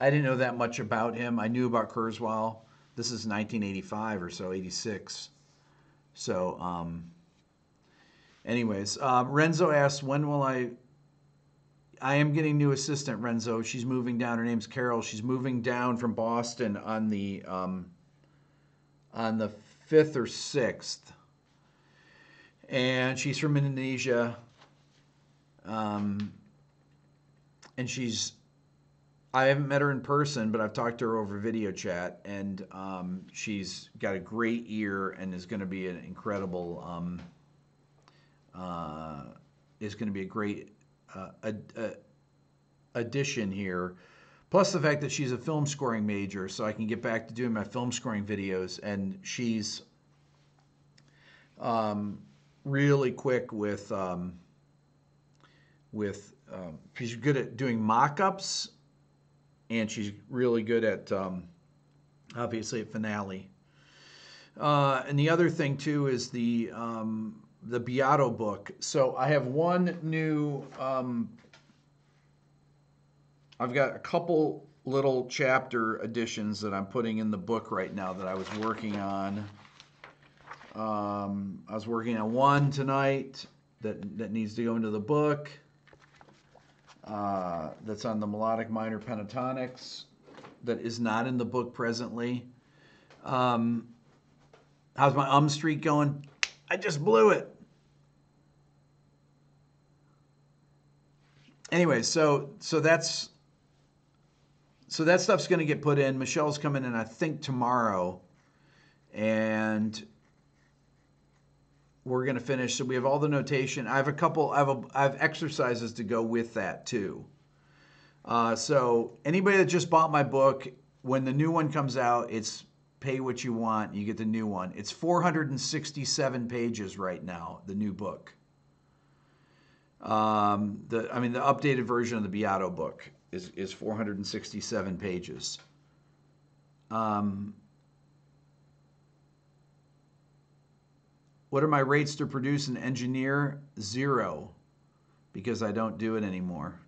I didn't know that much about him. I knew about Kurzweil. This is 1985 or so, 86. So, anyways, Renzo asks, when will I am getting new assistant, Renzo. She's moving down. Her name's Carol. She's moving down from Boston on the 5th or 6th. And she's from Indonesia. And I haven't met her in person, but I've talked to her over video chat, and she's got a great ear and is going to be an incredible, is going to be a great addition here. Plus the fact that she's a film scoring major, so I can get back to doing my film scoring videos, and she's really quick with she's good at doing mock-ups, and she's really good at obviously at Finale. And the other thing too is the Beato book. So I have one new. I've got a couple little chapter additions that I'm putting in the book right now that I was working on. I was working on one tonight that needs to go into the book. That's on the melodic minor pentatonics that is not in the book presently. How's my streak going? I just blew it. Anyway, so that stuff's going to get put in. Michelle's coming in, I think, tomorrow, and we're going to finish. So we have all the notation. I have exercises to go with that too. So anybody that just bought my book, when the new one comes out, it's pay what you want. You get the new one. It's 467 pages right now, the new book. The updated version of the Beato book is 467 pages. What are my rates to produce and engineer? 0, because I don't do it anymore.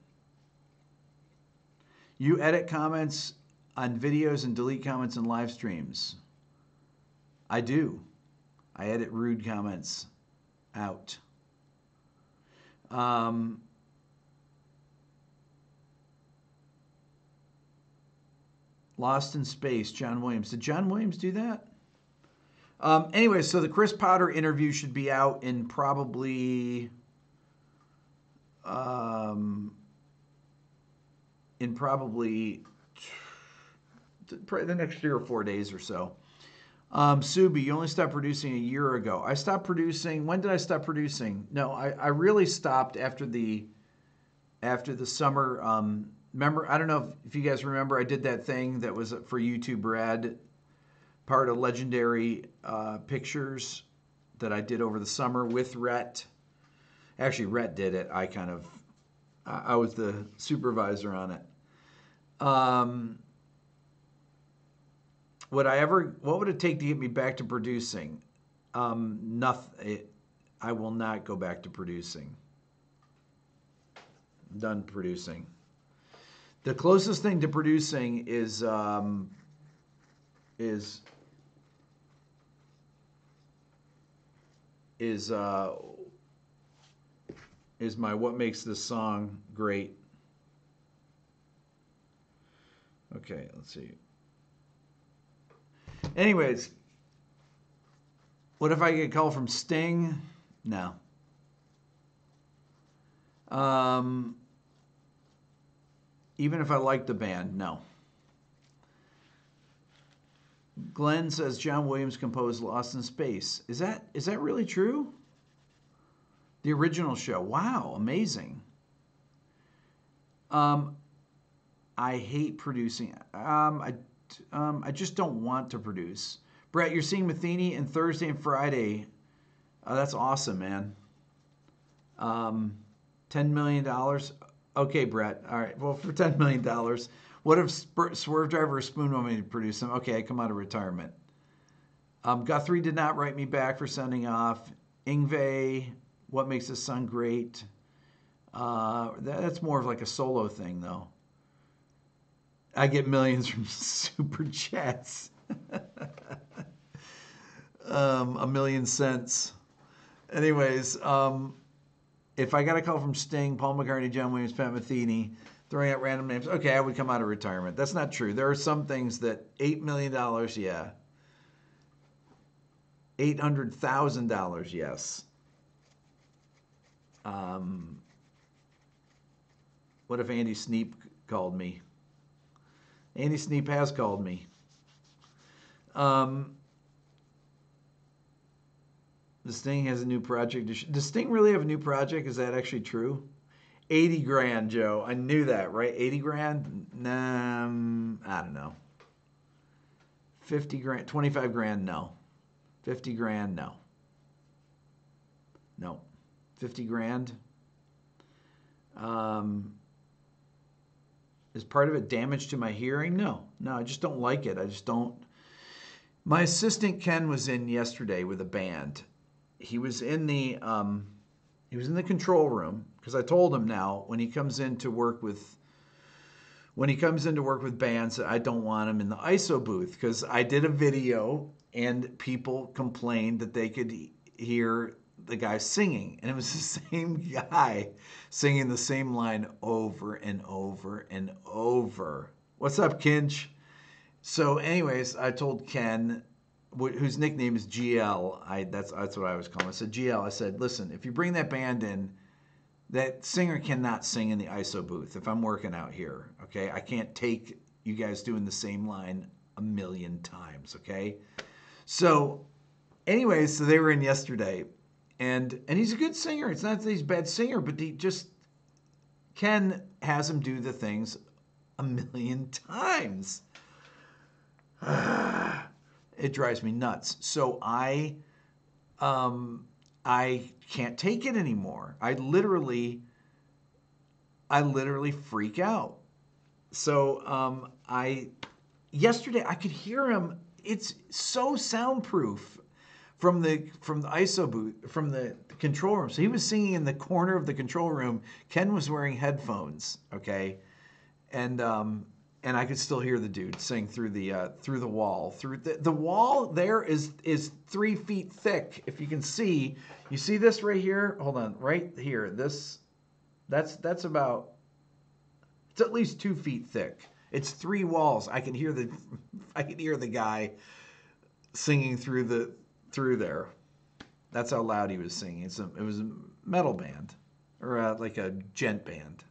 You edit comments on videos and delete comments in live streams. I do. I edit rude comments out. Lost in Space, John Williams. Did John Williams do that? Anyway, so the Chris Potter interview should be out in probably the next 3 or 4 days or so. Subi, you only stopped producing a year ago. I stopped producing. When did I stop producing? No, I really stopped after the summer. Remember, I don't know if you guys remember, I did that thing that was for YouTube Red, part of Legendary Pictures that I did over the summer with Rhett. Actually, Rhett did it. I was the supervisor on it. What would it take to get me back to producing? Nothing. I will not go back to producing. I'm done producing. The closest thing to producing is my What Makes This Song Great. Okay, let's see. Anyways, what if I get a call from Sting? No. Even if I like the band, no. Glenn says John Williams composed Lost in Space. Is that really true? The original show. Wow, amazing. I hate producing. I just don't want to produce. Brett, you're seeing Matheny and Thursday and Friday. That's awesome, man. $10 million. Okay, Brett. All right. Well, for $10 million, what if Swerve Driver or Spoon want me to produce them? Okay, I come out of retirement. Guthrie did not write me back for sending off. Ingve, what makes this song great? That's more of like a solo thing, though. I get millions from super chats. A million cents. Anyways, if I got a call from Sting, Paul McCartney, John Williams, Pat Metheny, throwing out random names, okay, I would come out of retirement. That's not true. There are some things that $8 million, yeah. $800,000, yes. What if Andy Sneap called me? Andy Sneap has called me. The Sting has a new project. Does Sting really have a new project? Is that actually true? 80 grand, Joe. I knew that, right? 80 grand? Nah, I don't know. 50 grand, 25 grand, no. 50 grand, no. No. 50 grand. Is part of it damage to my hearing? No, I just don't like it. I just don't. My assistant Ken was in yesterday with a band. He was in the control room because I told him now when he comes in to work with bands, I don't want him in the ISO booth because I did a video and people complained that they could hear the guy singing, and it was the same guy singing the same line over and over and over. What's up, Kinch? So anyways, I told Ken, whose nickname is GL, that's what I was calling him. I said, GL, I said, listen, if you bring that band in, that singer cannot sing in the ISO booth if I'm working out here, okay? I can't take you guys doing the same line a million times, okay? So anyways, so they were in yesterday. And he's a good singer. It's not that he's a bad singer, but Ken has him do the things a million times. It drives me nuts. So I can't take it anymore. I literally freak out. So yesterday I could hear him. It's so soundproof. From the ISO booth, from the control room. So he was singing in the corner of the control room. Ken was wearing headphones, okay, and I could still hear the dude sing through the wall. Through the wall there is 3 feet thick. If you can see, you see this right here. Hold on, right here. That's about. It's at least 2 feet thick. It's 3 walls. I can hear the guy singing through there. That's how loud he was singing. It was a metal band or like a gent band.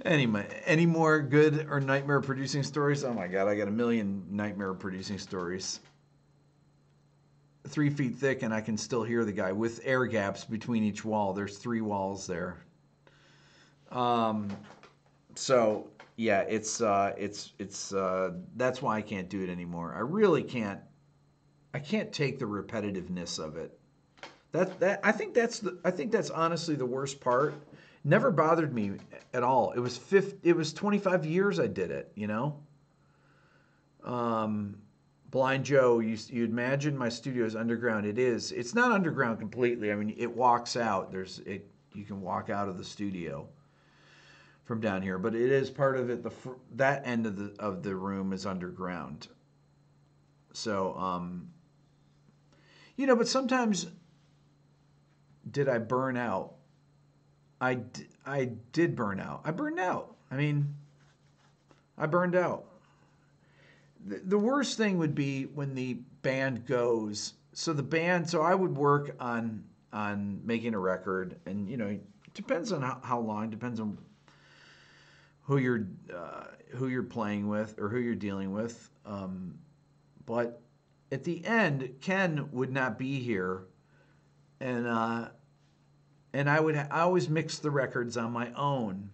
Anyway, any more good or nightmare producing stories? Oh my God, I got a million nightmare producing stories. 3 feet thick, and I can still hear the guy with air gaps between each wall. There's 3 walls there. So yeah, it's that's why I can't do it anymore. I really can't. I can't take the repetitiveness of it. I think that's honestly the worst part. Never bothered me at all. It was 25 years I did it, you know. Blind Joe, you imagine my studio is underground. It is. It's not underground completely. I mean, it walks out. You can walk out of the studio from down here, but it is part of it. That end of the room is underground. So, but sometimes did I burn out? I did burn out. I burned out. I mean, I burned out. The worst thing would be when the band goes. So I would work on making a record, and it depends on how long, depends on who you're playing with or who you're dealing with. But at the end, Ken would not be here, and I always mix the records on my own,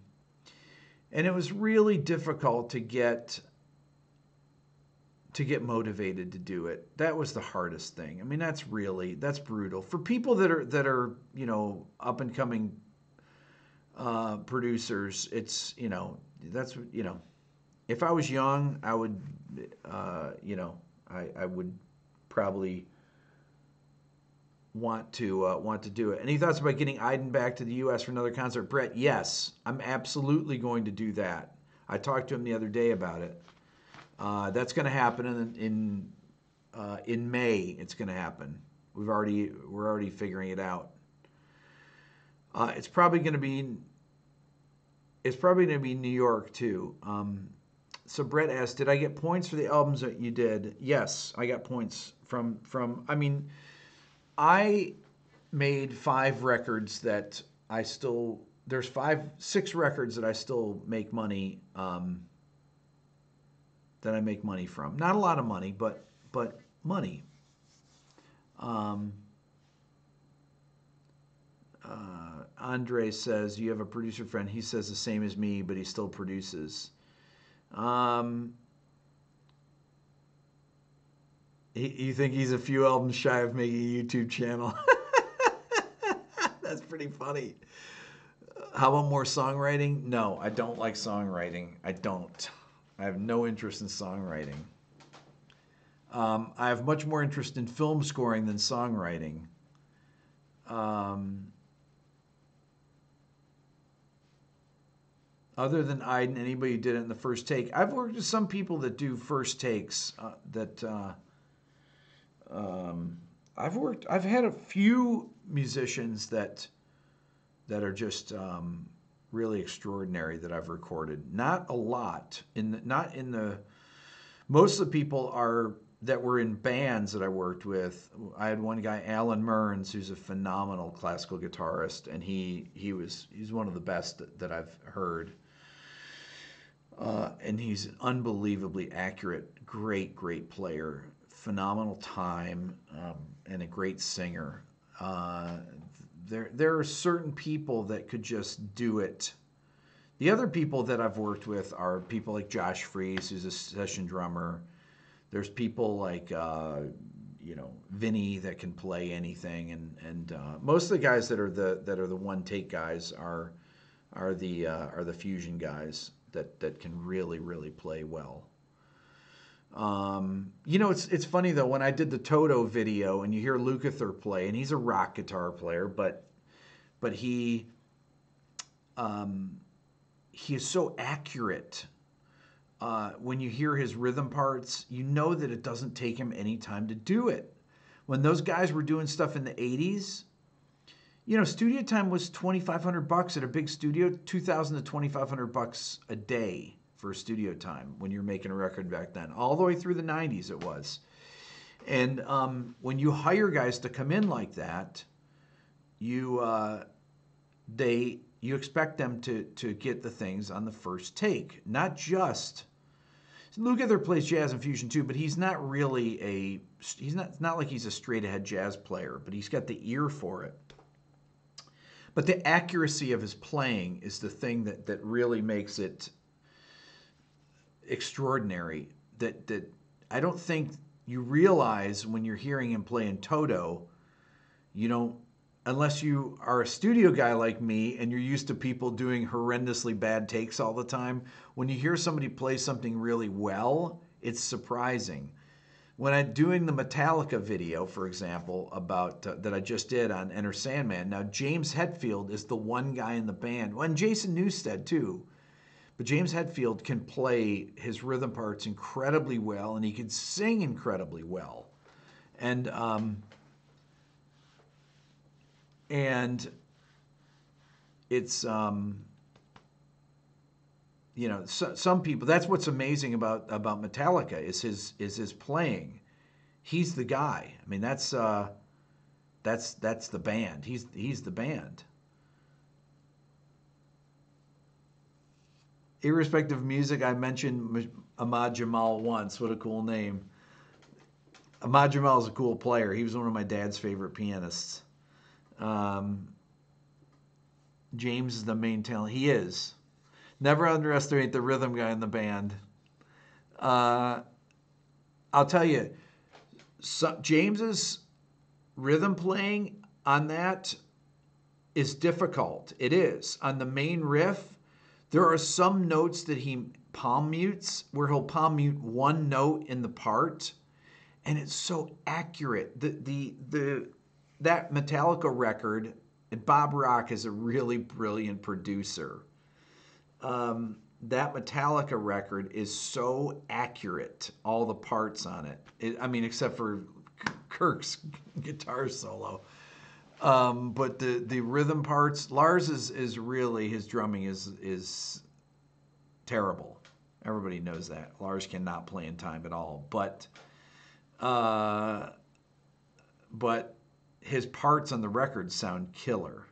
and it was really difficult to get motivated to do it. That was the hardest thing. I mean, that's brutal for people that are up and coming producers. It's that's if I was young, I would I would probably want to do it. Any thoughts about getting Iden back to the U.S. for another concert? Brett, yes, I'm absolutely going to do that. I talked to him the other day about it. That's going to happen in May. It's going to happen. We're already figuring it out. It's probably going to be New York too. So Brett asked, did I get points for the albums that you did? Yes, I got points from. I mean, I made 5 records that I still. There's 6 records that I still make money. That I make money from. Not a lot of money, but money. Andre says, you have a producer friend. He says the same as me, but he still produces. You think he's a few albums shy of making a YouTube channel? That's pretty funny. How about more songwriting? No, I don't like songwriting. I don't. I have no interest in songwriting. I have much more interest in film scoring than songwriting. Other than Iden, anybody who did it in the first take. I've worked with some people that do first takes. I've had a few musicians that are just really extraordinary that I've recorded. Not a lot. Most of the people that were in bands that I worked with. I had one guy, Alan Mearns, who's a phenomenal classical guitarist, and he's one of the best that I've heard. And he's an unbelievably accurate, great player, phenomenal time, and a great singer. There are certain people that could just do it. The other people that I've worked with are people like Josh Freese, who's a session drummer. There's people like Vinny that can play anything, and most of the guys that are the one take guys are the fusion guys that can really play well. It's funny though, when I did the Toto video and you hear Lukather play, and he's a rock guitar player, but he is so accurate. When you hear his rhythm parts, you know that it doesn't take him any time to do it. When those guys were doing stuff in the 80s, studio time was $2,500 at a big studio, $2,000 to $2,500 a day for studio time when you're making a record back then. All the way through the 90s it was. And when you hire guys to come in like that, you expect them to get the things on the first take. Not just... Lukather plays jazz and fusion too, but he's not really it's not like he's a straight ahead jazz player, but he's got the ear for it. But the accuracy of his playing is the thing that really makes it extraordinary. That I don't think you realize when you're hearing him play in Toto. You don't, unless you are a studio guy like me and you're used to people doing horrendously bad takes all the time. When you hear somebody play something really well, it's surprising. When I'm doing the Metallica video, for example, about that I just did on Enter Sandman, now James Hetfield is the one guy in the band, and Jason Newsted too, but James Hetfield can play his rhythm parts incredibly well, and he can sing incredibly well. And it's some people. That's what's amazing about Metallica is his playing. He's the guy. I mean, that's the band. He's the band. Irrespective of music, I mentioned Ahmad Jamal once. What a cool name. Ahmad Jamal is a cool player. He was one of my dad's favorite pianists. Um, James is the main talent. He is. Never underestimate the rhythm guy in the band. I'll tell you, James's rhythm playing on that is difficult. It is. On the main riff, there are some notes that he palm mutes, where he'll palm mute one note in the part, and it's so accurate. That Metallica record, and Bob Rock is a really brilliant producer. That Metallica record is so accurate, all the parts on it. I mean, except for Kirk's guitar solo. But the rhythm parts, Lars is really, his drumming is terrible. Everybody knows that. Lars cannot play in time at all. But his parts on the record sound killer.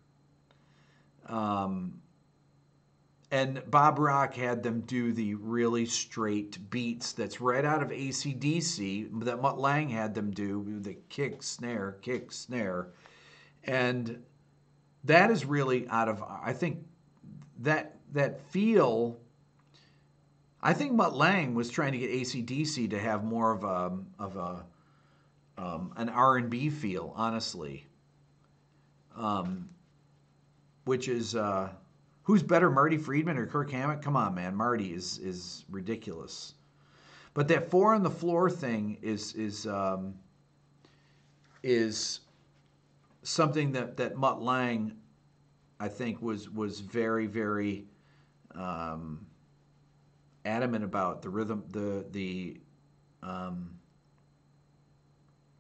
And Bob Rock had them do the really straight beats that's right out of AC/DC that Mutt Lange had them do, the kick, snare, kick, snare. And that is really out of, I think, that feel. I think Mutt Lange was trying to get AC/DC to have more of an R&B feel, honestly. Which is, who's better, Marty Friedman or Kirk Hammett? Come on, man, Marty is ridiculous. But that 4 on the floor thing is something that Mutt Lange, I think, was very, very adamant about. The rhythm,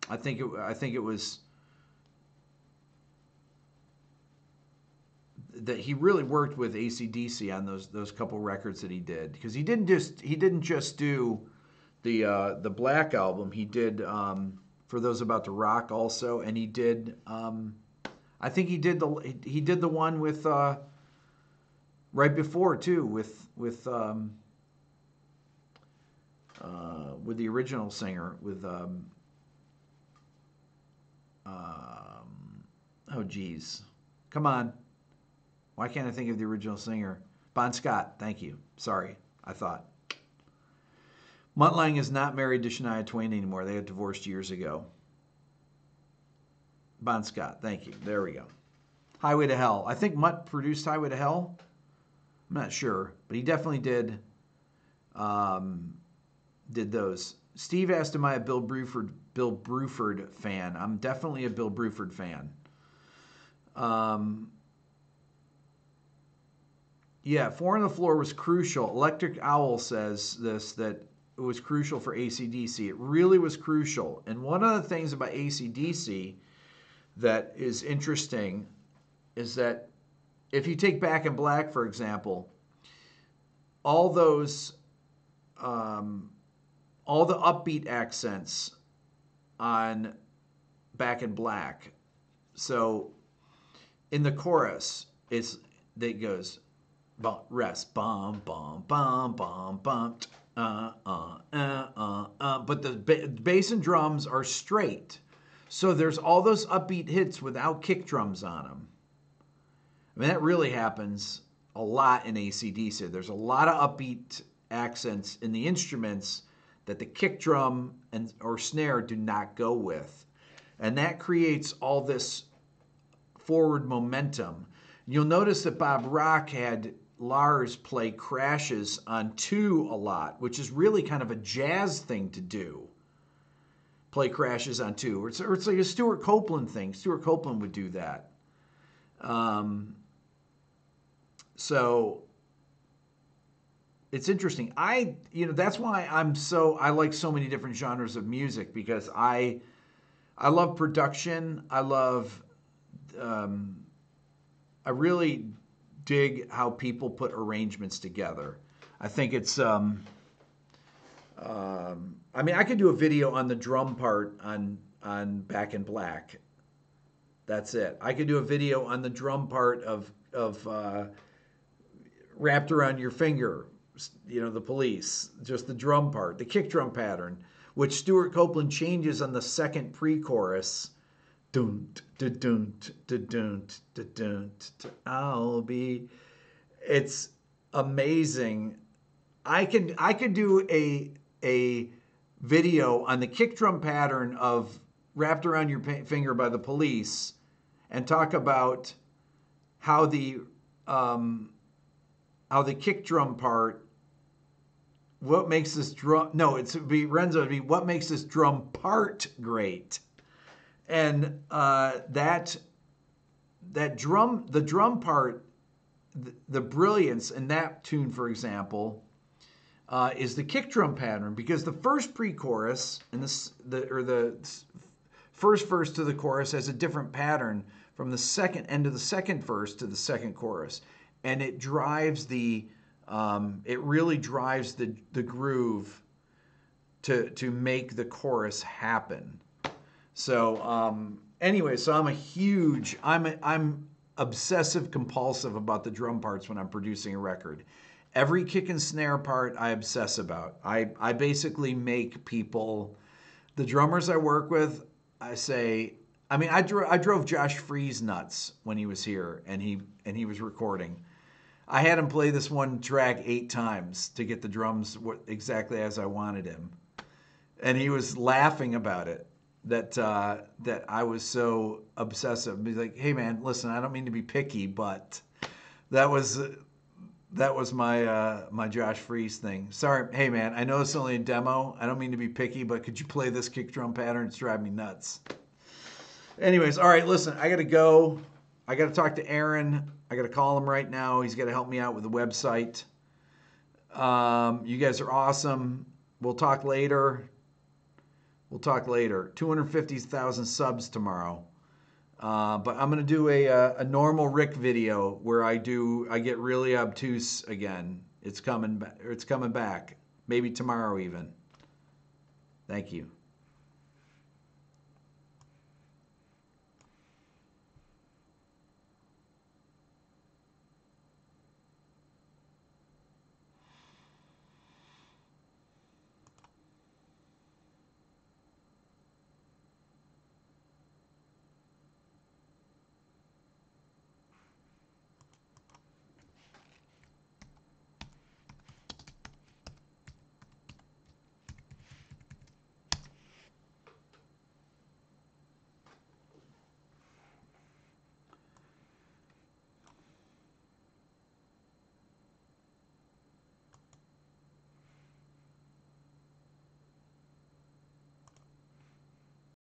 I think it was that he really worked with AC/DC on those couple records that he did, because he didn't just do the Black album. He did For Those About to Rock also, and he did I think he did the one with right before too with the original singer with oh geez, come on. Why can't I think of the original singer? Bon Scott, thank you. Sorry, I thought. Mutt Lange is not married to Shania Twain anymore. They got divorced years ago. Bon Scott, thank you. There we go. Highway to Hell. I think Mutt produced Highway to Hell. I'm not sure, but he definitely did those. Steve asked, am I a Bill Bruford fan? I'm definitely a Bill Bruford fan. Yeah, 4 on the floor was crucial. Electric Owl says that it was crucial for AC/DC. It really was crucial. And one of the things about AC/DC that is interesting is that if you take Back in Black, for example, all those, all the upbeat accents on Back in Black. So in the chorus, it goes, rest, bum, bum, bum, bum, bum, but the bass and drums are straight. So there's all those upbeat hits without kick drums on them. I mean, that really happens a lot in AC/DC. There's a lot of upbeat accents in the instruments that the kick drum or snare do not go with. And that creates all this forward momentum. You'll notice that Bob Rock had Lars play crashes on 2 a lot, which is really kind of a jazz thing to do. Play crashes on 2. Or it's like a Stuart Copeland thing. Stuart Copeland would do that. So it's interesting. That's why I like so many different genres of music, because I love production. I really dig how people put arrangements together. I think it's I could do a video on the drum part on Back in Black. That's it. I could do a video on the drum part of Wrapped Around Your Finger, the Police, just the drum part, the kick drum pattern. which Stuart Copeland changes on the second pre-chorus. Dun, dun, dun, dun, dun, dun, dun, dun, I'll be. It's amazing. I could do a video on the kick drum pattern of Wrapped Around Your Finger by the Police and talk about how the kick drum part, what makes this drum, no, it'd be Renzo, it'd be what makes this drum part great. And the drum part, the brilliance in that tune, for example, is the kick drum pattern, because the first pre-chorus and the first verse to the chorus has a different pattern from the second end of the second verse to the second chorus, and it drives it really drives the groove to make the chorus happen. So anyway, so I'm obsessive compulsive about the drum parts when I'm producing a record. Every kick and snare part I obsess about. I basically make people, the drummers I work with, I say, I mean, I drove Josh Freese nuts when he was here and he was recording. I had him play this one track 8 times to get the drums exactly as I wanted him, and he was laughing about it. That I was so obsessive. He's like, "Hey man, listen, I don't mean to be picky, but that was my Josh Freese thing. Sorry, hey man, I know it's only a demo. I don't mean to be picky, but could you play this kick drum pattern? It's driving me nuts." Anyways, all right, listen, I gotta go. I gotta talk to Aaron. I gotta call him right now. He's gotta help me out with the website. You guys are awesome. We'll talk later. 250,000 subs tomorrow. But I'm gonna do a normal Rick video where I get really obtuse again. It's coming back. Maybe tomorrow even. Thank you.